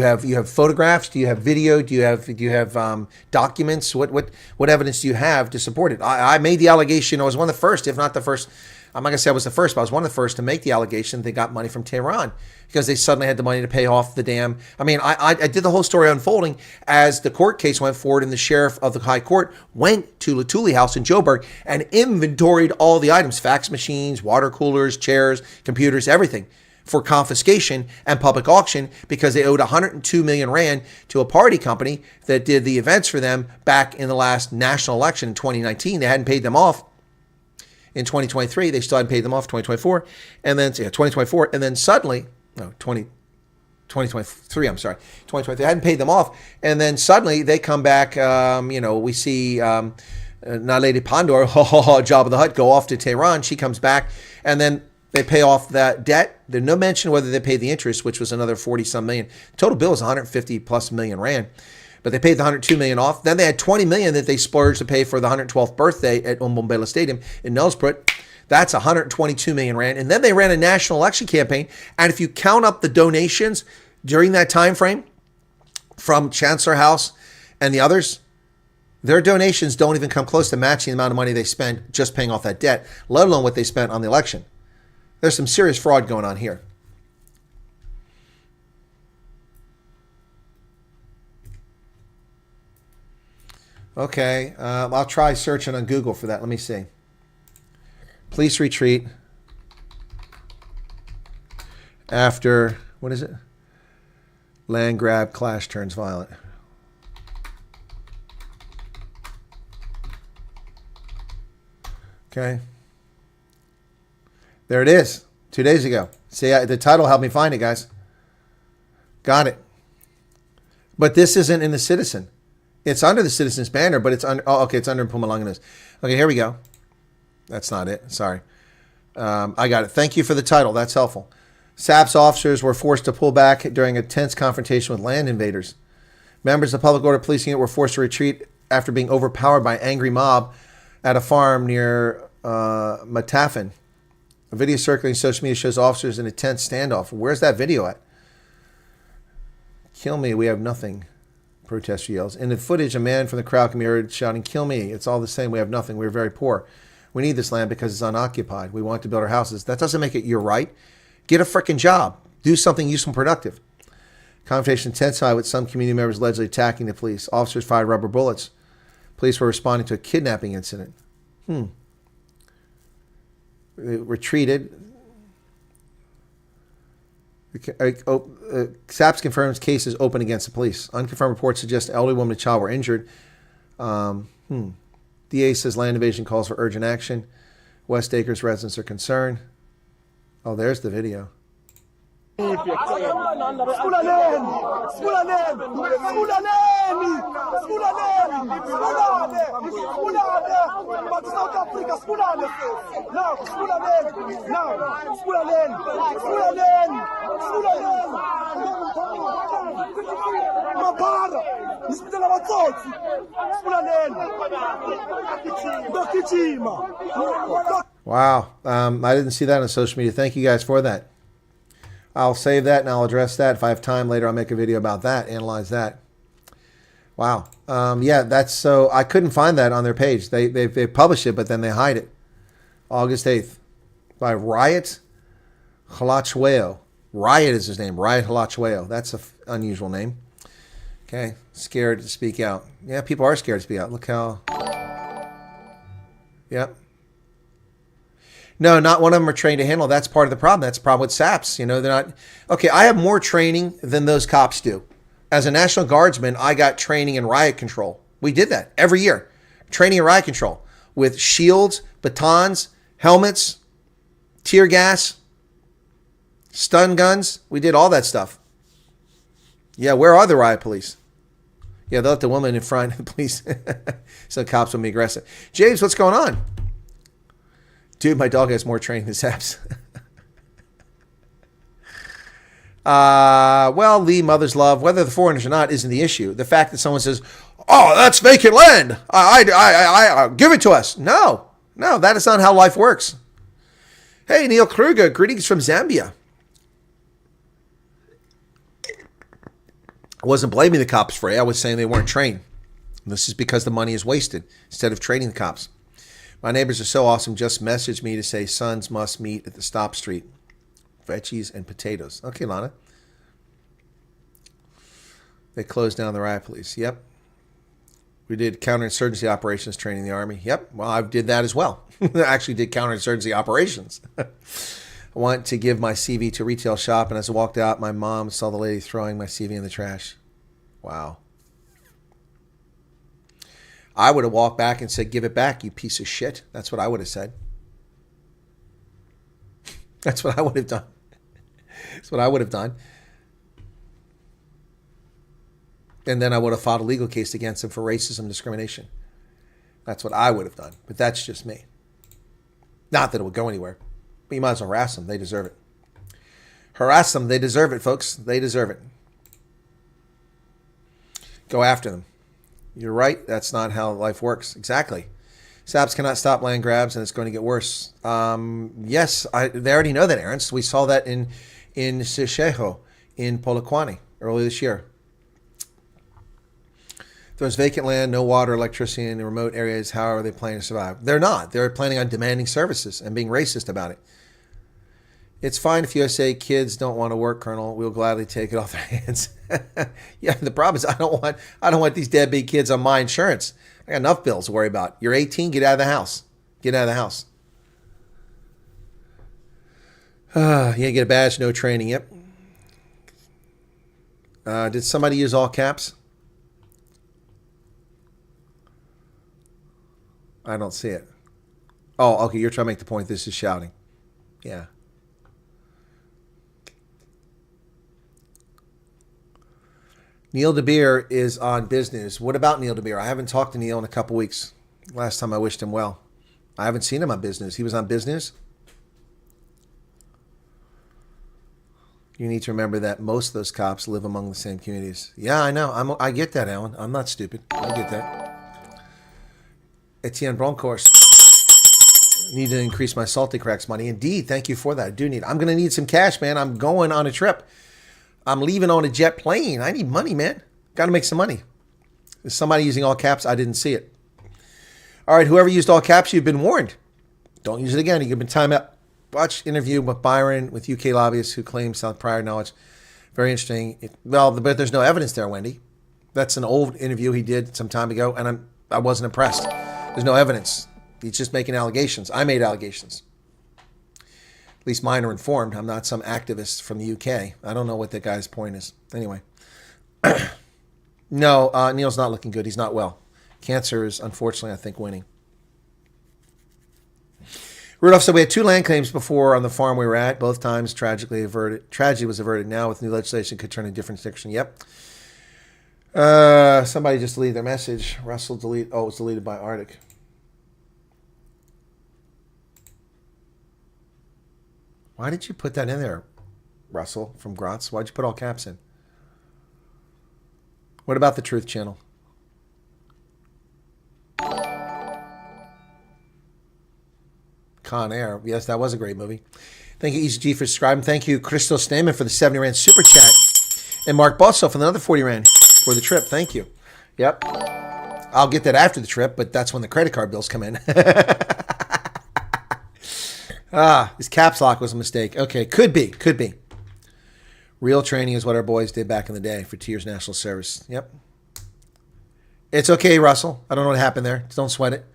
C: have photographs? Do you have video? Do you have documents? What evidence do you have to support it? I made the allegation. I was one of the first, if not the first. I'm not going to say I was the first, but I was one of the first to make the allegation they got money from Tehran because they suddenly had the money to pay off the dam. I mean, I did the whole story unfolding as the court case went forward, and the sheriff of the high court went to Latuli House in Joburg and inventoried all the items, fax machines, water coolers, chairs, computers, everything, for confiscation and public auction because they owed 102 million rand to a party company that did the events for them back in the last national election in 2019. They hadn't paid them off. In 2023, they still hadn't paid them off. 2024, and then 2024, and then suddenly, 2023. I'm sorry, 2023. They hadn't paid them off, and then suddenly they come back. We see Naledi Pandor, Job of the Hut, go off to Tehran. She comes back, and then they pay off that debt. There's no mention whether they paid the interest, which was another 40-some million. Total bill is 150+ million rand. But they paid the 102 million off. Then they had 20 million that they splurged to pay for the 112th birthday at Umbombela Stadium in Nelspruit. That's 122 million rand. And then they ran a national election campaign. And if you count up the donations during that time frame from Chancellor House and the others, their donations don't even come close to matching the amount of money they spent just paying off that debt, let alone what they spent on the election. There's some serious fraud going on here. Okay, I'll try searching on Google for that. Let me see. Police retreat after, what is it? Land grab, clash turns violent. Okay. There it is. 2 days ago. See, the title helped me find it, guys. Got it. But this isn't in the Citizen. It's under the Citizen's banner, but it's under. Oh, okay, it's under Mpumalanga News. Okay, here we go. That's not it. Sorry. I got it. Thank you for the title. That's helpful. SAPS officers were forced to pull back during a tense confrontation with land invaders. Members of the public order policing unit were forced to retreat after being overpowered by an angry mob at a farm near Matafin. A video circulating on social media shows officers in a tense standoff. Where's that video at? Kill me, we have nothing. Protester yells. In the footage, a man from the crowd can be heard shouting, "Kill me. It's all the same. We have nothing. We're very poor. We need this land because it's unoccupied. We want to build our houses." That doesn't make it your right. Get a freaking job. Do something useful and productive. Confrontation intensified with some community members allegedly attacking the police. Officers fired rubber bullets. Police were responding to a kidnapping incident. They retreated. SAPS confirms cases open against the police. Unconfirmed reports suggest an elderly woman and child were injured. DA says land invasion calls for urgent action. West Acres residents are concerned. Oh, there's the video. Wow. I didn't see that on social media. Thank you guys for that. I'll save that and I'll address that. If I have time later, I'll make a video about that, analyze that. Wow. Yeah, that's so. I couldn't find that on their page. They publish it, but then they hide it. August 8th by Riot Halachweo. Riot is his name. Riot Halachweo. That's an unusual name. Okay. Scared to speak out. Yeah, people are scared to speak out. Look how. Yep. No, not one of them are trained to handle. That's part of the problem. That's the problem with SAPS. You know, they're not. Okay, I have more training than those cops do. As a National Guardsman, I got training in riot control. We did that every year. Training in riot control with shields, batons, helmets, tear gas, stun guns. We did all that stuff. Yeah, where are the riot police? Yeah, they'll let the woman in front of the police. So cops will be aggressive. James, what's going on? Dude, my dog has more training than SAPS. Well, Lee, mother's love, whether the foreigners or not, isn't the issue. The fact that someone says, Oh, that's vacant land. I give it to us. No, that is not how life works. Hey, Neil Kruger, greetings from Zambia. I wasn't blaming the cops for it. I was saying they weren't trained. This is because the money is wasted instead of training the cops. My neighbors are so awesome. Just messaged me to say sons must meet at the stop street. Veggies and potatoes. Okay, Lana. They closed down the riot police. Yep. We did counterinsurgency operations training in the Army. Yep. Well, I did that as well. I actually did counterinsurgency operations. I went to give my CV to a retail shop, and as I walked out, my mom saw the lady throwing my CV in the trash. Wow. I would have walked back and said, give it back, you piece of shit. That's what I would have said. That's what I would have done. That's what I would have done. And then I would have filed a legal case against him for racism and discrimination. That's what I would have done. But that's just me. Not that it would go anywhere. But you might as well harass them. They deserve it. Harass them. They deserve it, folks. They deserve it. Go after them. You're right. That's not how life works. Exactly. SAPs cannot stop land grabs, and it's going to get worse. Yes, they already know that, Aaron. So we saw that in Sisheho, in Polokwane, earlier this year. There's vacant land, no water, electricity in the remote areas. How are they planning to survive? They're not. They're planning on demanding services and being racist about it. It's fine if USA kids don't want to work, Colonel. We'll gladly take it off their hands. Yeah, the problem is I don't want these deadbeat kids on my insurance. I got enough bills to worry about. You're 18, get out of the house. Get out of the house. Yeah, get a badge, no training. Yep. Did somebody use all caps? I don't see it. Oh, okay, you're trying to make the point this is shouting. Yeah. Neil DeBeer is on business. What about Neil DeBeer? I haven't talked to Neil in a couple weeks. Last time I wished him well. I haven't seen him on business. He was on business. You need to remember that most of those cops live among the same communities. Yeah, I know. I get that, Alan. I'm not stupid. I get that. Etienne Broncourt. Need to increase my salty cracks money. Indeed, thank you for that. I do need. I'm going to need some cash, man. I'm going on a trip. I'm leaving on a jet plane. I need money, man. Got to make some money. Is somebody using all caps? I didn't see it. All right, whoever used all caps, you've been warned. Don't use it again. You've been time out. Watch interview with Byron with UK lobbyists who claim some prior knowledge. Very interesting. But there's no evidence there, Wendy. That's an old interview he did some time ago, and I wasn't impressed. There's no evidence. He's just making allegations. I made allegations. At least mine are informed. I'm not some activist from the UK. I don't know what that guy's point is. Anyway. No, Neil's not looking good. He's not well. Cancer is, unfortunately, I think, winning. Rudolph said we had 2 land claims before on the farm we were at. Both times tragically averted. Tragedy was averted. Now with new legislation could turn a different direction. Yep. Somebody just deleted their message. Russell delete. Oh, it was deleted by Arctic. Why did you put that in there, Russell from Grotz? Why'd you put all caps in? What about the Truth Channel? Con Air. Yes, that was a great movie. Thank you, ECG, for subscribing. Thank you, Crystal Stamen, for the 70 Rand Super Chat. And Mark Bosso for another 40 Rand for the trip. Thank you. Yep. I'll get that after the trip, but that's when the credit card bills come in. His caps lock was a mistake. Okay, could be. Real training is what our boys did back in the day for 2 years national service. Yep. It's okay, Russell. I don't know what happened there. Don't sweat it.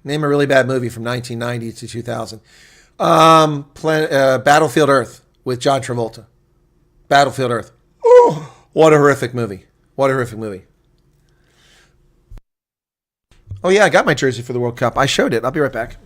C: Name a really bad movie from 1990 to 2000. Battlefield Earth with John Travolta. Battlefield Earth. Oh, what a horrific movie. What a horrific movie. Oh, yeah, I got my jersey for the World Cup. I showed it. I'll be right back.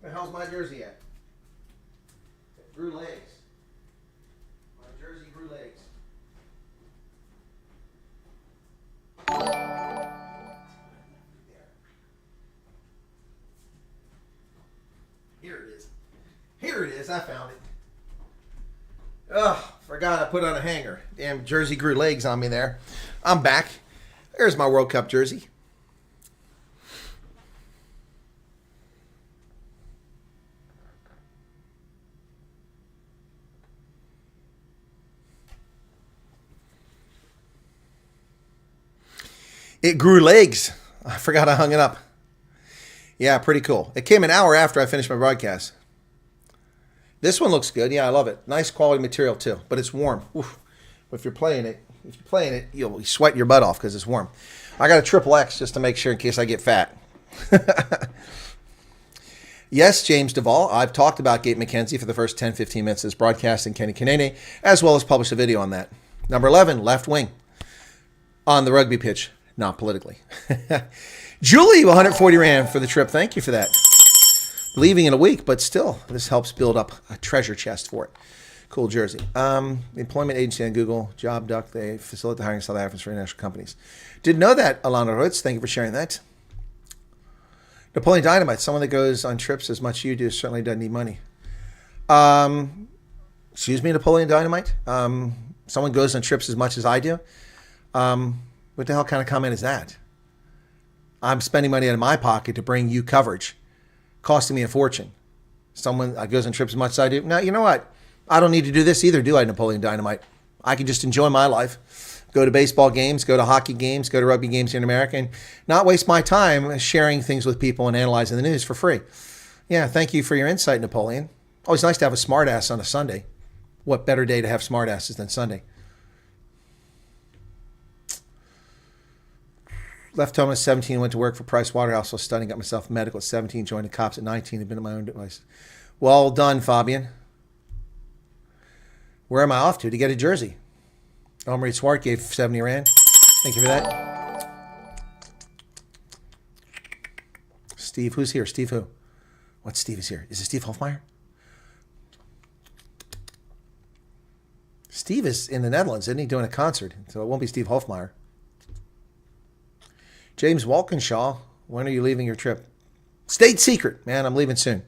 C: Where the hell's my jersey at? It grew legs. Here it is. I found it. Oh, forgot I put on a hanger. Damn, jersey grew legs on me there. I'm back. There's my World Cup jersey. It grew legs. I forgot I hung it up. Yeah, pretty cool. It came an hour after I finished my broadcast. This one looks good. Yeah, I love it. Nice quality material too, but it's warm. Oof. If you're playing it, you'll be sweating your butt off because it's warm. I got a triple X just to make sure in case I get fat. Yes, James Duvall. I've talked about Gaton McKenzie for the first 10, 15 minutes of this broadcast in Kenny Kanene, as well as published a video on that. Number 11, left wing on the rugby pitch. Not politically. Julie, 140 Rand for the trip. Thank you for that. Leaving in a week, but still, this helps build up a treasure chest for it. Cool jersey. Employment agency on Google, Job Duck. They facilitate the hiring of South Africans for international companies. Didn't know that, Alana Roots. Thank you for sharing that. Napoleon Dynamite. Someone that goes on trips as much as you do certainly doesn't need money. Excuse me, Napoleon Dynamite. Someone goes on trips as much as I do. What the hell kind of comment is that? I'm spending money out of my pocket to bring you coverage, costing me a fortune. Someone goes on trips as much as I do. Now, you know what? I don't need to do this either, do I, Napoleon Dynamite? I can just enjoy my life, go to baseball games, go to hockey games, go to rugby games here in America, and not waste my time sharing things with people and analyzing the news for free. Yeah, thank you for your insight, Napoleon. Always nice to have a smartass on a Sunday. What better day to have smartasses than Sunday? Left home at 17, went to work for Price Waterhouse while studying, got myself medical at 17, joined the cops at 19, had been at my own device. Well done, Fabian. Where am I off to get a jersey? Omri Swart gave 70 Rand. Thank you for that. Steve, who's here? Steve who? What Steve is here? Is it Steve Hofmeyer? Steve is in the Netherlands, isn't he, doing a concert? So it won't be Steve Hofmeyer. James Walkinshaw, when are you leaving your trip? State secret, man. I'm leaving soon.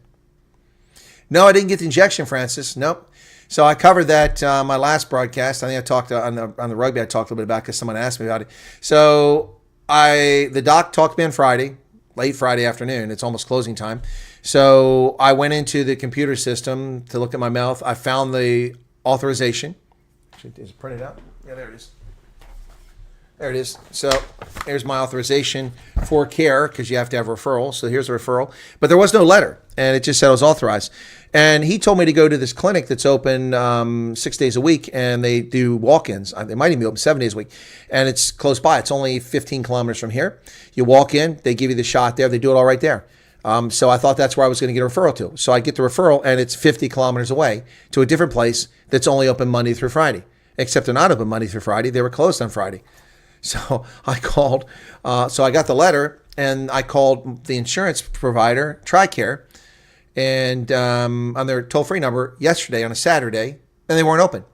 C: No, I didn't get the injection, Francis. Nope. So I covered that my last broadcast. I think I talked on the rugby. I talked a little bit about because someone asked me about it. So the doc talked to me on Friday, late Friday afternoon. It's almost closing time. So I went into the computer system to look at my mouth. I found the authorization. Is it printed out? Yeah, there it is. There it is. So here's my authorization for care because you have to have a referral. So here's a referral. But there was no letter, and it just said I was authorized. And he told me to go to this clinic that's open 6 days a week, and they do walk-ins. They might even be open 7 days a week. And it's close by. It's only 15 kilometers from here. You walk in. They give you the shot there. They do it all right there. So I thought that's where I was going to get a referral to. So I get the referral, and it's 50 kilometers away to a different place that's only open Monday through Friday. Except they're not open Monday through Friday. They were closed on Friday. So I called, so I got the letter, and I called the insurance provider, TRICARE, and on their toll-free number yesterday on a Saturday, and they weren't open.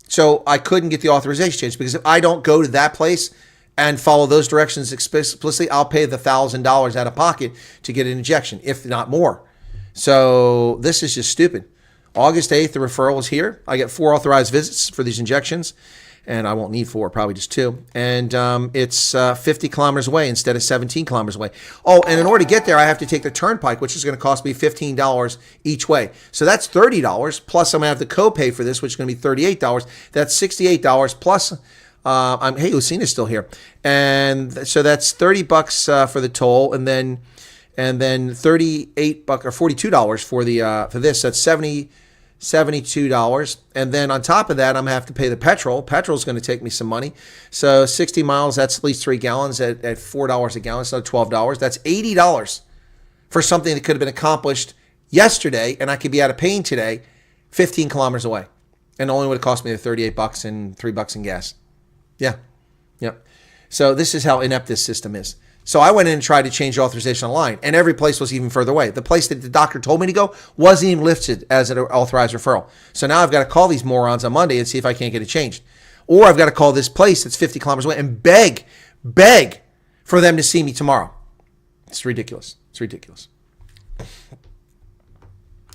C: So I couldn't get the authorization changed because if I don't go to that place and follow those directions explicitly, I'll pay the $1,000 out of pocket to get an injection, if not more. So this is just stupid. August 8th, the referral is here. I get 4 authorized visits for these injections. And I won't need 4, probably just 2. And it's 50 kilometers away instead of 17 kilometers away. Oh, and in order to get there, I have to take the turnpike, which is going to cost me $15 each way. So that's $30, plus I'm going to have the copay for this, which is going to be $38. That's $68, plus, hey, Lucina's still here. And so that's $30 for the toll, and then $38 or $42 for this. That's $72, and then on top of that, I'm gonna have to pay the petrol. Petrol's going to take me some money. So 60 miles, that's at least 3 gallons at $4 a gallon, so $12. That's $80 for something that could have been accomplished yesterday, and I could be out of pain today, 15 kilometers away, and only would have cost me the $38 and $3 in gas. Yeah, yep. So this is how inept this system is. So I went in and tried to change the authorization online, and every place was even further away. The place that the doctor told me to go wasn't even listed as an authorized referral. So now I've got to call these morons on Monday and see if I can't get it changed. Or I've got to call this place that's 50 kilometers away and beg for them to see me tomorrow. It's ridiculous. It's ridiculous.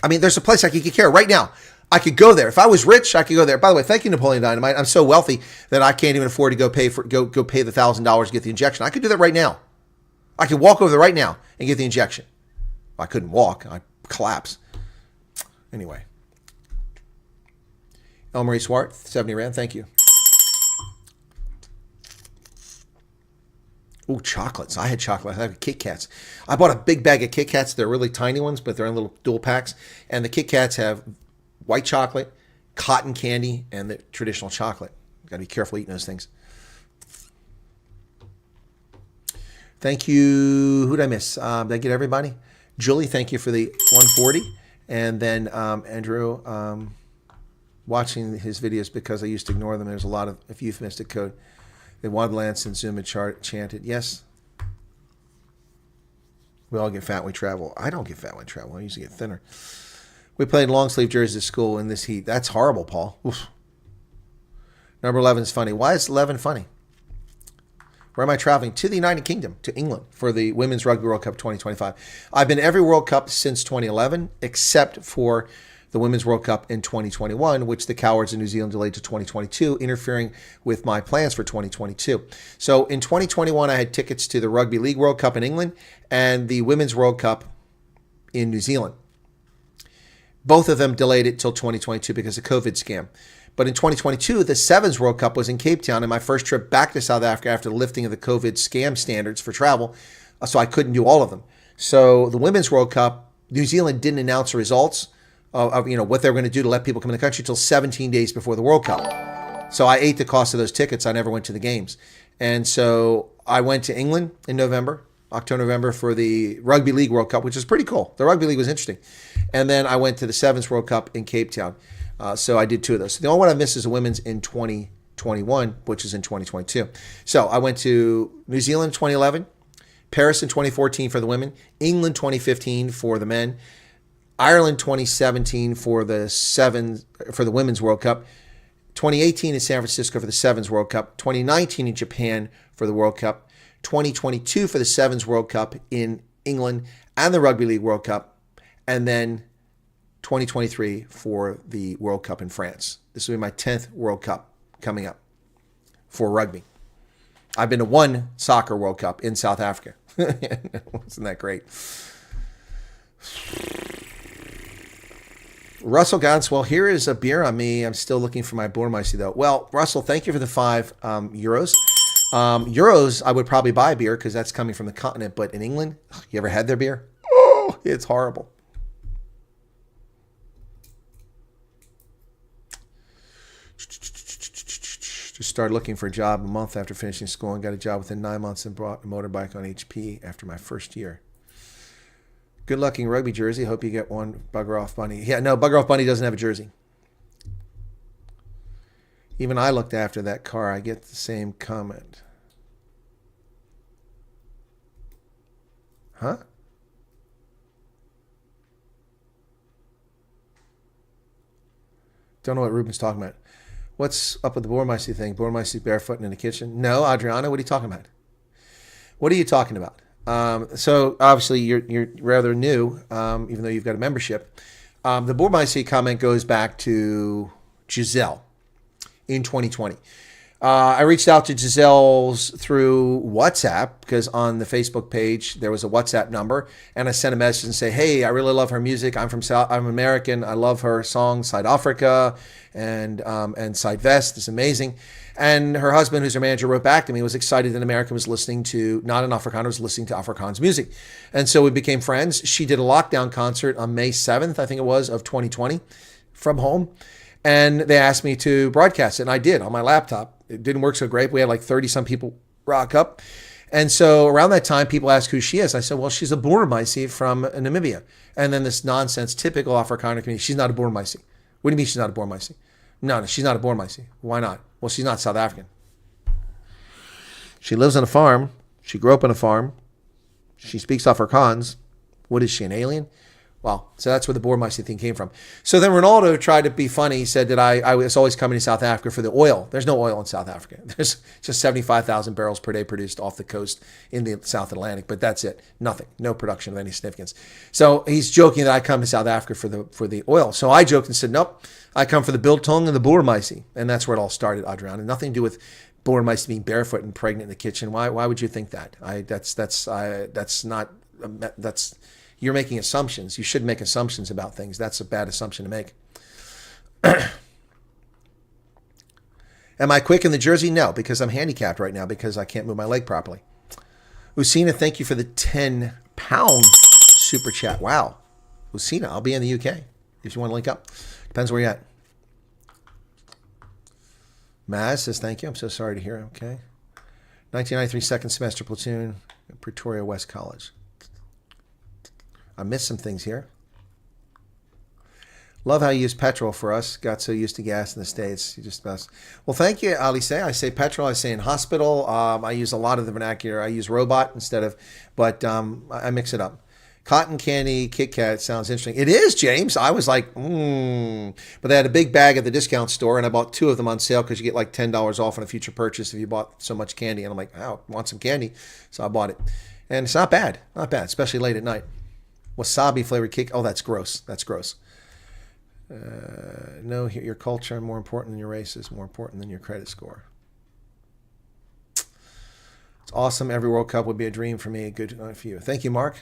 C: I mean, there's a place I could get care right now. I could go there. If I was rich, I could go there. By the way, thank you, Napoleon Dynamite. I'm so wealthy that I can't even afford to go pay the $1,000 to get the injection. I could do that right now. I could walk over there right now and get the injection. I couldn't walk. I'd collapse. Anyway. Elmarie Swart, 70 Rand. Thank you. Ooh, chocolates. I had chocolates. I had Kit Kats. I bought a big bag of Kit Kats. They're really tiny ones, but they're in little dual packs. And the Kit Kats have white chocolate, cotton candy, and the traditional chocolate. Got to be careful eating those things. Thank you. Who did I miss? Did I get everybody? Julie, thank you for the 140. And then Andrew, watching his videos because I used to ignore them. There's a lot of euphemistic code. They wanted Lance and Zuma chanted. Yes. We all get fat when we travel. I don't get fat when I travel. I usually get thinner. We played long sleeve jerseys at school in this heat. That's horrible, Paul. Oof. Number 11 is funny. Why is 11 funny? Where am I traveling? To the United Kingdom, to England, for the Women's Rugby World Cup 2025. I've been every World Cup since 2011, except for the Women's World Cup in 2021, which the cowards in New Zealand delayed to 2022, interfering with my plans for 2022. So in 2021, I had tickets to the Rugby League World Cup in England and the Women's World Cup in New Zealand. Both of them delayed it till 2022 because of COVID scam. But in 2022, the Sevens World Cup was in Cape Town, and my first trip back to South Africa after the lifting of the COVID scam standards for travel, so I couldn't do all of them. So the Women's World Cup, New Zealand didn't announce the results of what they were going to do to let people come in the country until 17 days before the World Cup. So I ate the cost of those tickets. I never went to the games. And so I went to England in November, October, for the Rugby League World Cup, which is pretty cool. The Rugby League was interesting. And then I went to the Sevens World Cup in Cape Town. So I did two of those. So the only one I missed is the women's in 2021, which is in 2022. So I went to New Zealand in 2011, Paris in 2014 for the women, England 2015 for the men, Ireland 2017 for the Women's World Cup, 2018 in San Francisco for the Sevens World Cup, 2019 in Japan for the World Cup, 2022 for the Sevens World Cup in England and the Rugby League World Cup, and then 2023 for the World Cup in France. This will be my 10th World Cup coming up for rugby. I've been to one soccer World Cup in South Africa. Wasn't that great? Russell Gans, well, here is a beer on me. I'm still looking for my Bournemeister, though. Well, Russell, thank you for the €5. Euros, I would probably buy a beer because that's coming from the continent. But in England, you ever had their beer? Oh, it's horrible. Just started looking for a job a month after finishing school and got a job within 9 months and bought a motorbike on HP after my first year. Good luck in rugby jersey. Hope you get one. Bugger off bunny. Yeah, no, Bugger off bunny doesn't have a jersey. Even I looked after that car. I get the same comment. Huh? Don't know what Ruben's talking about. What's up with the Bournemeister thing? Bournemeister barefoot in the kitchen? No, Adriana, what are you talking about? What are you talking about? So obviously you're rather new, even though you've got a membership. The Bournemeister comment goes back to Giselle in 2020. I reached out to Giselle's through WhatsApp because on the Facebook page there was a WhatsApp number, and I sent a message and say, "Hey, I really love her music. I'm American. I love her song Side Africa and Side Vest. It's amazing." And her husband, who's her manager, wrote back to me, was excited that America was listening to, not an Afrikaner, was listening to Afrikaans music. And so we became friends. She did a lockdown concert on May 7th, I think it was, of 2020 from home. And they asked me to broadcast it, and I did on my laptop. It didn't work so great. We had like 30-some people rock up. And so around that time, people asked who she is. I said, well, she's a Bournemeister from Namibia. And then this nonsense, typical Afrikaner community, she's not a Bournemeister. What do you mean she's not a Bournemeister? No, she's not a Bournemeister. Why not? Well, she's not South African. She lives on a farm. She grew up on a farm. She speaks Afrikaans. What is she, an alien? Well, so that's where the Boermeister thing came from. So then Ronaldo tried to be funny. He said that I was always coming to South Africa for the oil. There's no oil in South Africa. There's just 75,000 barrels per day produced off the coast in the South Atlantic, but that's it. Nothing. No production of any significance. So he's joking that I come to South Africa for the oil. So I joked and said, nope, I come for the biltong and the Boermeister. And that's where it all started, Adrian. And nothing to do with Boermeister being barefoot and pregnant in the kitchen. Why would you think that? You're making assumptions. You should make assumptions about things. That's a bad assumption to make. Am I quick in the jersey? No, because I'm handicapped right now because I can't move my leg properly. Usina, thank you for the £10 super chat. Wow. Usina, I'll be in the UK if you want to link up. Depends where you're at. Maz says thank you. I'm so sorry to hear. Okay. 1993 second semester platoon at Pretoria West College. I missed some things here. Love how you use petrol for us. Got so used to gas in the States. You just best. Well, thank you, Alice. I say petrol. I say in hospital. I use a lot of the vernacular. I use robot instead of, but I mix it up. Cotton candy, Kit Kat sounds interesting. It is, James. I was like, But they had a big bag at the discount store, and I bought 2 of them on sale because you get like $10 off on a future purchase if you bought so much candy. And I'm like, wow, I want some candy. So I bought it. And it's not bad. Not bad, especially late at night. Wasabi flavored cake. Oh, that's gross. That's gross. No, your culture more important than your race is more important than your credit score. It's awesome. Every World Cup would be a dream for me. Good night for you. Thank you, Mark.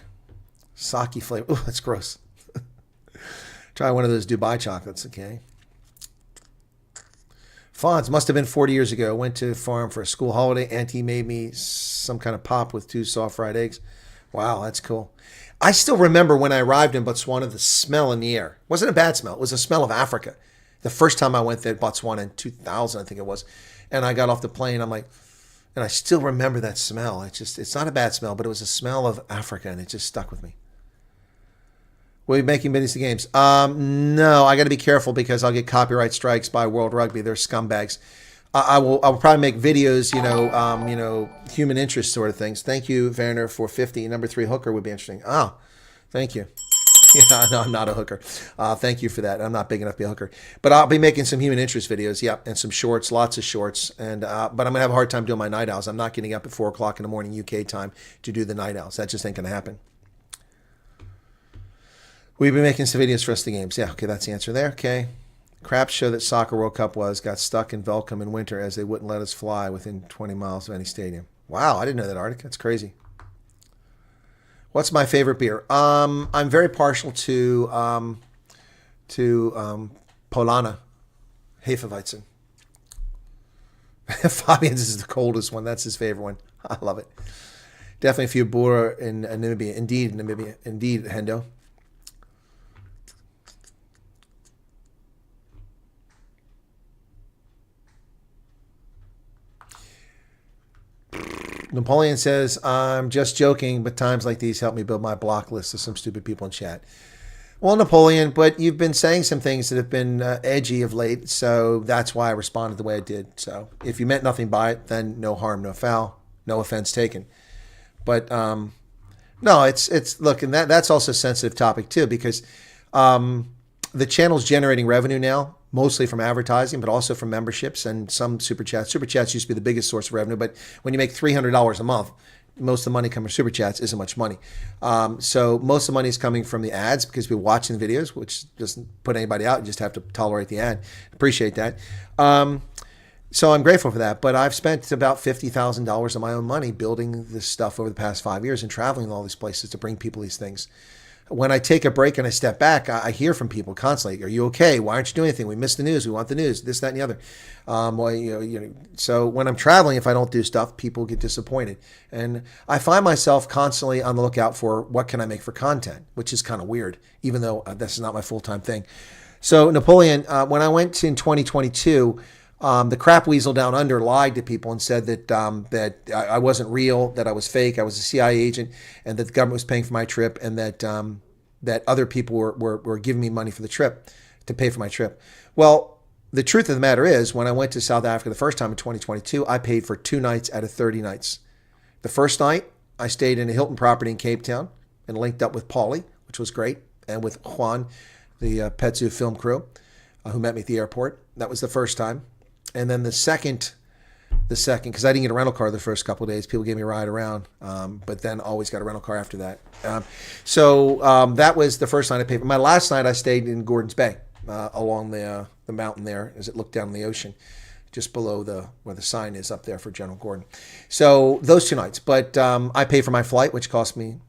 C: Sake flavor. Oh, that's gross. Try one of those Dubai chocolates, okay? Fonz, must have been 40 years ago. Went to farm for a school holiday. Auntie made me some kind of pop with 2 soft fried eggs. Wow, that's cool. I still remember when I arrived in Botswana, the smell in the air. It wasn't a bad smell. It was a smell of Africa. The first time I went there, Botswana in 2000, I think it was. And I got off the plane. I'm like, and I still remember that smell. It's not a bad smell, but it was a smell of Africa, and it just stuck with me. Will you be making videos to games? No, I got to be careful because I'll get copyright strikes by World Rugby. They're scumbags. I will probably make videos, human interest sort of things. Thank you, Werner, for 50. Number 3 hooker would be interesting. Oh, thank you. Yeah, no, I'm not a hooker. Thank you for that. I'm not big enough to be a hooker. But I'll be making some human interest videos, yeah, and some shorts, lots of shorts. And but I'm going to have a hard time doing my night owls. I'm not getting up at 4 o'clock in the morning UK time to do the night owls. That just ain't going to happen. We've been making some videos for us, the games. Yeah, okay, that's the answer there. Okay. Crap show that Soccer World Cup got stuck in Velcom in winter as they wouldn't let us fly within 20 miles of any stadium. Wow, I didn't know that, Arctic. That's crazy. What's my favorite beer? I'm very partial to Polana, Hefeweizen. Fabian's is the coldest one. That's his favorite one. I love it. Definitely a few Boer in Namibia. Indeed, Hendo. Napoleon says, I'm just joking, but times like these help me build my block list of some stupid people in chat. Well, Napoleon, but you've been saying some things that have been edgy of late, so that's why I responded the way I did. So if you meant nothing by it, then no harm, no foul, no offense taken. But no, it's look, and that's also a sensitive topic too, because the channel's generating revenue now, mostly from advertising, but also from memberships and some super chats. Super chats used to be the biggest source of revenue, but when you make $300 a month, most of the money coming from super chats isn't much money. So most of the money is coming from the ads because people watching the videos, which doesn't put anybody out. You just have to tolerate the ad. Appreciate that. So I'm grateful for that. But I've spent about $50,000 of my own money building this stuff over the past 5 years and traveling to all these places to bring people these things. When I take a break and I step back, I hear from people constantly. Are you okay? Why aren't you doing anything? We missed the news. We want the news. This, that, and the other. So when I'm traveling, if I don't do stuff, people get disappointed. And I find myself constantly on the lookout for what can I make for content, which is kind of weird, even though this is not my full-time thing. So Napoleon, when I went in 2022, the crap weasel down under lied to people and said that I wasn't real, that I was fake, I was a CIA agent, and that the government was paying for my trip, and that other people were giving me money for the trip to pay for my trip. Well, the truth of the matter is, when I went to South Africa the first time in 2022, I paid for 2 nights out of 30 nights. The first night, I stayed in a Hilton property in Cape Town and linked up with Paulie, which was great. and with Juan, the Pet Zoo film crew, who met me at the airport. That was the first time. And then the second, because I didn't get a rental car the first couple of days. People gave me a ride around, but then always got a rental car after that. So that was the first night I paid for. My last night I stayed in Gordon's Bay along the mountain there as it looked down the ocean, just below where the sign is up there for General Gordon. So those 2 nights. But I paid for my flight, which cost me,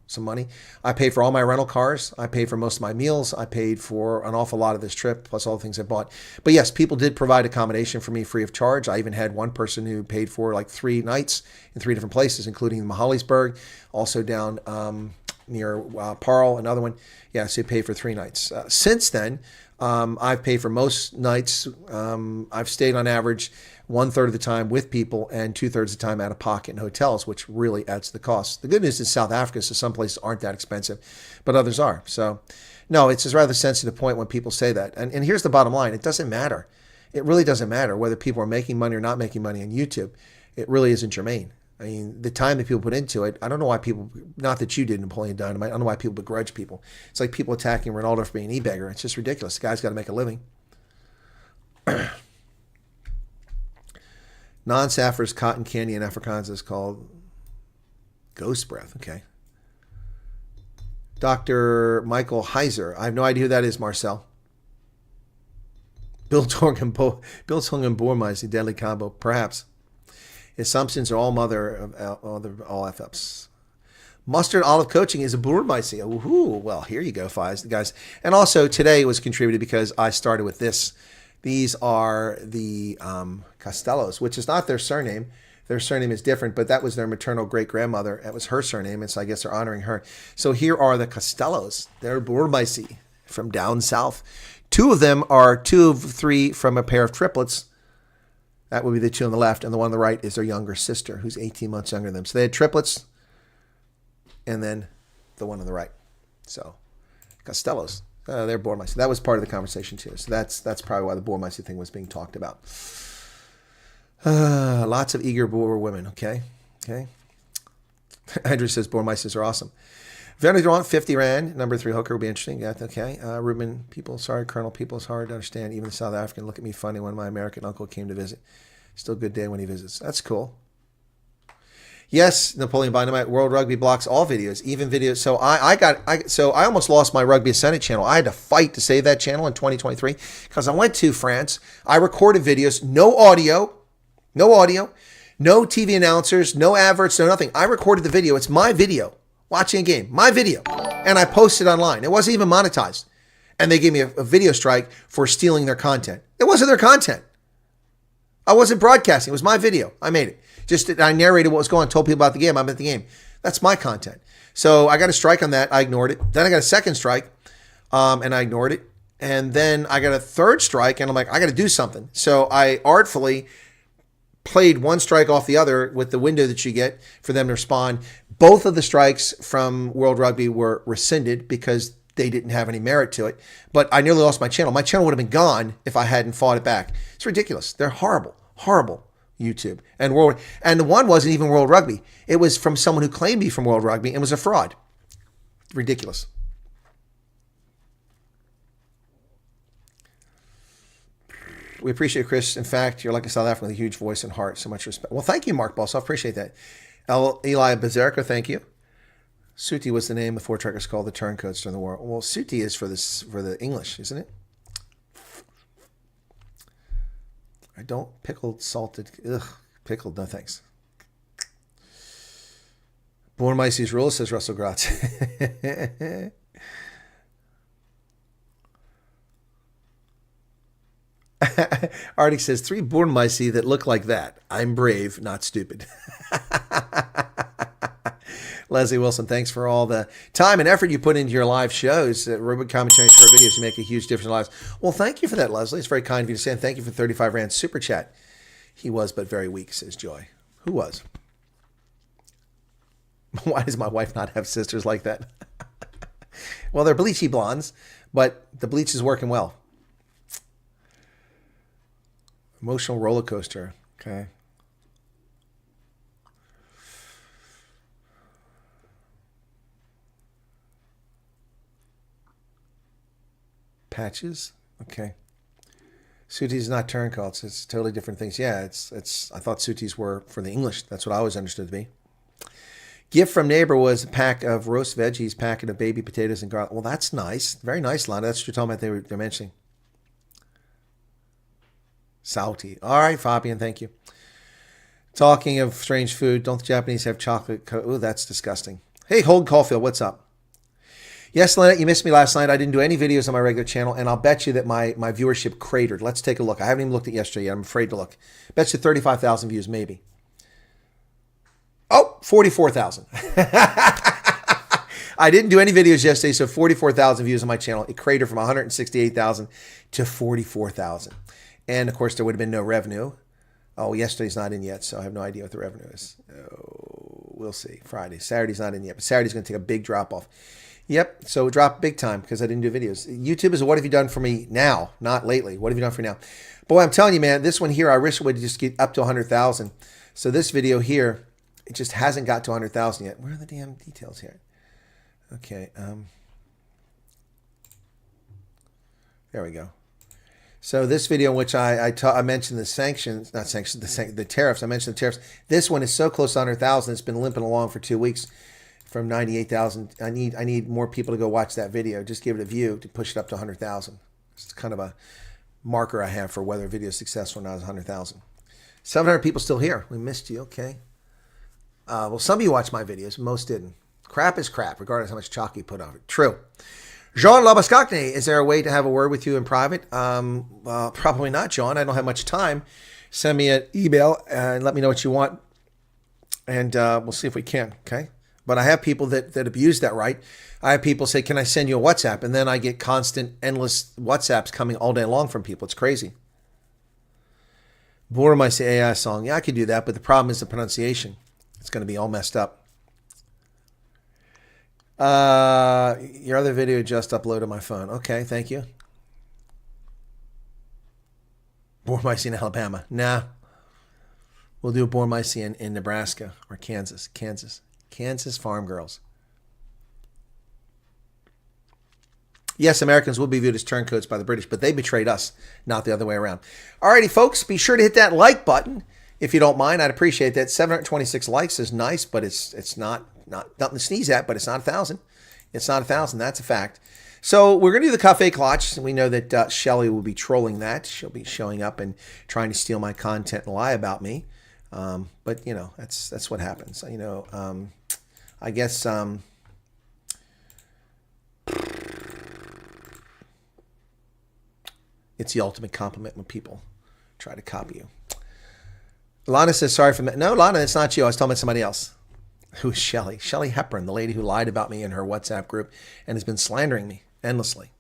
C: some money. I paid for all my rental cars. I paid for most of my meals. I paid for an awful lot of this trip, plus all the things I bought. But yes, people did provide accommodation for me free of charge. I even had one person who paid for like 3 nights in 3 different places, including Mahalisburg, also down near Parle, another one. Yeah, so you paid for 3 nights. Since then, I've paid for most nights. I've stayed on average 1/3 of the time with people and 2/3 of the time out of pocket in hotels, which really adds to the cost. The good news is South Africa, so some places aren't that expensive, but others are. So no, it's a rather sensitive point when people say that. And here's the bottom line. It doesn't matter. It really doesn't matter whether people are making money or not making money on YouTube. It really isn't germane. I mean, the time that people put into it, I don't know why people, not that you did Napoleon Dynamite, I don't know why people begrudge people. It's like people attacking Ronaldo for being an e-beggar. It's just ridiculous. The guy's got to make a living. Non-saffers cotton candy in Afrikaans is called ghost breath. Okay. Dr. Michael Heiser. I have no idea who that is, Marcel. Bill Tung and Bormais, the deadly combo. Perhaps. Assumptions are all mother of all F-ups. Mustard olive coaching is a Burmaisi. Ooh, well, here you go, guys. And also, today was contributed because I started with this. These are the Castellos, which is not their surname. Their surname is different, but that was their maternal great-grandmother. That was her surname, and so I guess they're honoring her. So here are the Castellos. They're Burmaisi from down south. 2 of them are 2 of 3 from a pair of triplets. That would be the 2 on the left, and the one on the right is their younger sister, who's 18 months younger than them. So they had triplets, and then the one on the right. So, Castellos, they're Bormaisi. That was part of the conversation too. So that's probably why the Bormaisi thing was being talked about. Lots of eager Boer women. Okay. Andrew says Bormaisis are awesome. Werner Durant, 50 Rand. Number 3 hooker will be interesting. Yeah, okay. Ruben, Colonel people, it's hard to understand. Even the South African look at me funny when my American uncle came to visit. Still a good day when he visits. That's cool. Yes, Napoleon Dynamite, World Rugby blocks all videos, even videos. So I almost lost my Rugby Ascendant channel. I had to fight to save that channel in 2023 because I went to France. I recorded videos, no audio, no TV announcers, no adverts, no nothing. I recorded the video. It's my video. Watching a game, my video, and I posted online. It wasn't even monetized. And they gave me a video strike for stealing their content. It wasn't their content. I wasn't broadcasting. It was my video. I made it. Just I narrated what was going on, told people about the game. I'm at the game. That's my content. So I got a strike on that. I ignored it. Then I got a second strike, and I ignored it. And then I got a third strike, and I'm like, I got to do something. So I artfully played one strike off the other with the window that you get for them to respond. Both of the strikes from World Rugby were rescinded because they didn't have any merit to it. But I nearly lost my channel. My channel would have been gone if I hadn't fought it back. It's ridiculous. They're horrible, horrible YouTube. And the one wasn't even World Rugby. It was from someone who claimed to be from World Rugby and was a fraud. Ridiculous. We appreciate it, Chris. In fact, you're like a South African with a huge voice and heart. So much respect. Well, thank you, Mark Boss. I appreciate that. Eli Bezerka, thank you. Suti was the name the 4-trekkers called the turncoats during the war. Well, Suti is for the English, isn't it? I don't pickled, salted. Ugh, pickled, no thanks. Bormaisi's rule, says Russell Gratz. Arctic says 3 Bormaisi that look like that. I'm brave, not stupid. Leslie Wilson, thanks for all the time and effort you put into your live shows. Rugby commentary and short videos, you make a huge difference in lives. Well, thank you for that, Leslie. It's very kind of you to say, and thank you for 35 Rand super chat. He was but very weak, says Joy. Who was? Why does my wife not have sisters like that? Well, they're bleachy blondes, but the bleach is working well. Emotional roller coaster. Okay. Patches. Okay. Sutis is not turncoats. It's totally different things. Yeah, it's. I thought sutis were for the English. That's what I always understood to be. Gift from neighbor was a pack of roast veggies, packet of baby potatoes and garlic. Well, that's nice. Very nice, Lana. That's what you're talking about. They're mentioning. Salty. All right, Fabian. Thank you. Talking of strange food, don't the Japanese have chocolate? Oh, that's disgusting. Hey, Hold Caulfield, what's up? Yes, Lynette, you missed me last night. I didn't do any videos on my regular channel, and I'll bet you that my viewership cratered. Let's take a look. I haven't even looked at yesterday yet. I'm afraid to look. Bet you 35,000 views, maybe. Oh, 44,000. I didn't do any videos yesterday, so 44,000 views on my channel. It cratered from 168,000 to 44,000. And, of course, there would have been no revenue. Oh, yesterday's not in yet, so I have no idea what the revenue is. Oh, we'll see. Friday. Saturday's not in yet, but Saturday's going to take a big drop off. Yep, so it dropped big time because I didn't do videos. YouTube is what have you done for me now, not lately. What have you done for me now? Boy, I'm telling you, man, this one here, I wish it would just get up to 100,000. So this video here, it just hasn't got to 100,000 yet. Where are the damn details here? Okay, there we go. So this video in which I mentioned the sanctions, not sanctions, the tariffs. I mentioned the tariffs. This one is so close to 100,000. It's been limping along for 2 weeks from 98,000. I need more people to go watch that video. Just give it a view to push it up to 100,000. It's kind of a marker I have for whether a video is successful or not is 100,000. 700 people still here. We missed you. Okay. Well, some of you watched my videos. Most didn't. Crap is crap, regardless of how much chalk you put on it. True. Jean Labascagné, is there a way to have a word with you in private? Probably not, John. I don't have much time. Send me an email and let me know what you want, and we'll see if we can, okay? But I have people that abuse that right. I have people say, can I send you a WhatsApp? And then I get constant, endless WhatsApps coming all day long from people. It's crazy. Borma say AI song. Yeah, I could do that, but the problem is the pronunciation. It's going to be all messed up. Your other video just uploaded my phone. Okay, thank you. Born-Micey in Alabama. Nah. We'll do a Born-Micey in Nebraska or Kansas. Kansas farm girls. Yes, Americans will be viewed as turncoats by the British, but they betrayed us, not the other way around. Alrighty, folks, be sure to hit that like button if you don't mind. I'd appreciate that. 726 likes is nice, but it's not nothing to sneeze at, but it's not 1,000. It's not 1,000. That's a fact. So we're going to do the Cafe Clutch. We know that Shelly will be trolling that. She'll be showing up and trying to steal my content and lie about me. But, you know, that's what happens. You know, I guess it's the ultimate compliment when people try to copy you. Lana says, sorry for that. No, Lana, it's not you. I was talking about somebody else. Who's Shelly? Shelly Hepburn, the lady who lied about me in her WhatsApp group and has been slandering me endlessly.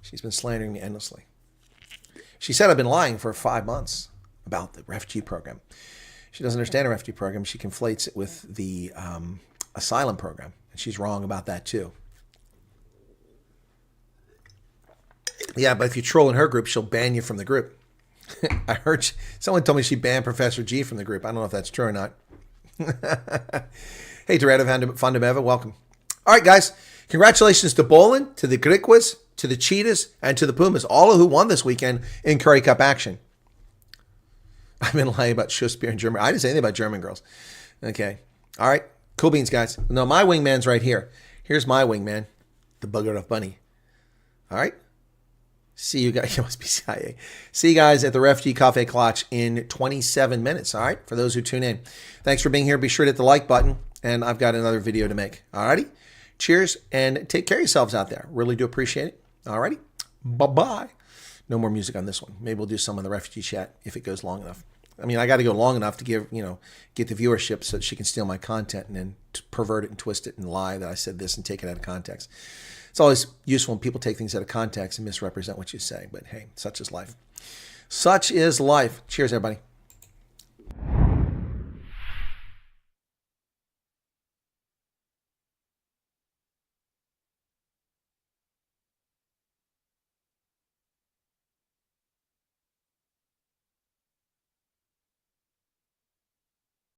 C: She's been slandering me endlessly. She said I've been lying for 5 months about the refugee program. She doesn't understand the refugee program. She conflates it with the asylum program, and she's wrong about that too. Yeah, but if you troll in her group, she'll ban you from the group. I heard someone told me she banned Professor G from the group. I don't know if that's true or not. Hey, Doretta Fundameva, welcome. All right, guys. Congratulations to Boland, to the Griquas, to the Cheetahs, and to the Pumas, all of who won this weekend in Curry Cup action. I've been lying about Schussbier and German. I didn't say anything about German girls. Okay. All right. Cool beans, guys. No, my wingman's right here. Here's my wingman, the bugger of bunny. All right. See you guys. You must be CIA. See you guys at the Refugee Cafe Clutch in 27 minutes. All right. For those who tune in. Thanks for being here. Be sure to hit the like button. And I've got another video to make. All righty. Cheers. And take care of yourselves out there. Really do appreciate it. All righty. Bye-bye. No more music on this one. Maybe we'll do some on the refugee chat if it goes long enough. I mean, I got to go long enough to get the viewership so that she can steal my content and then pervert it and twist it and lie that I said this and take it out of context. It's always useful when people take things out of context and misrepresent what you say. But hey, such is life. Such is life. Cheers, everybody.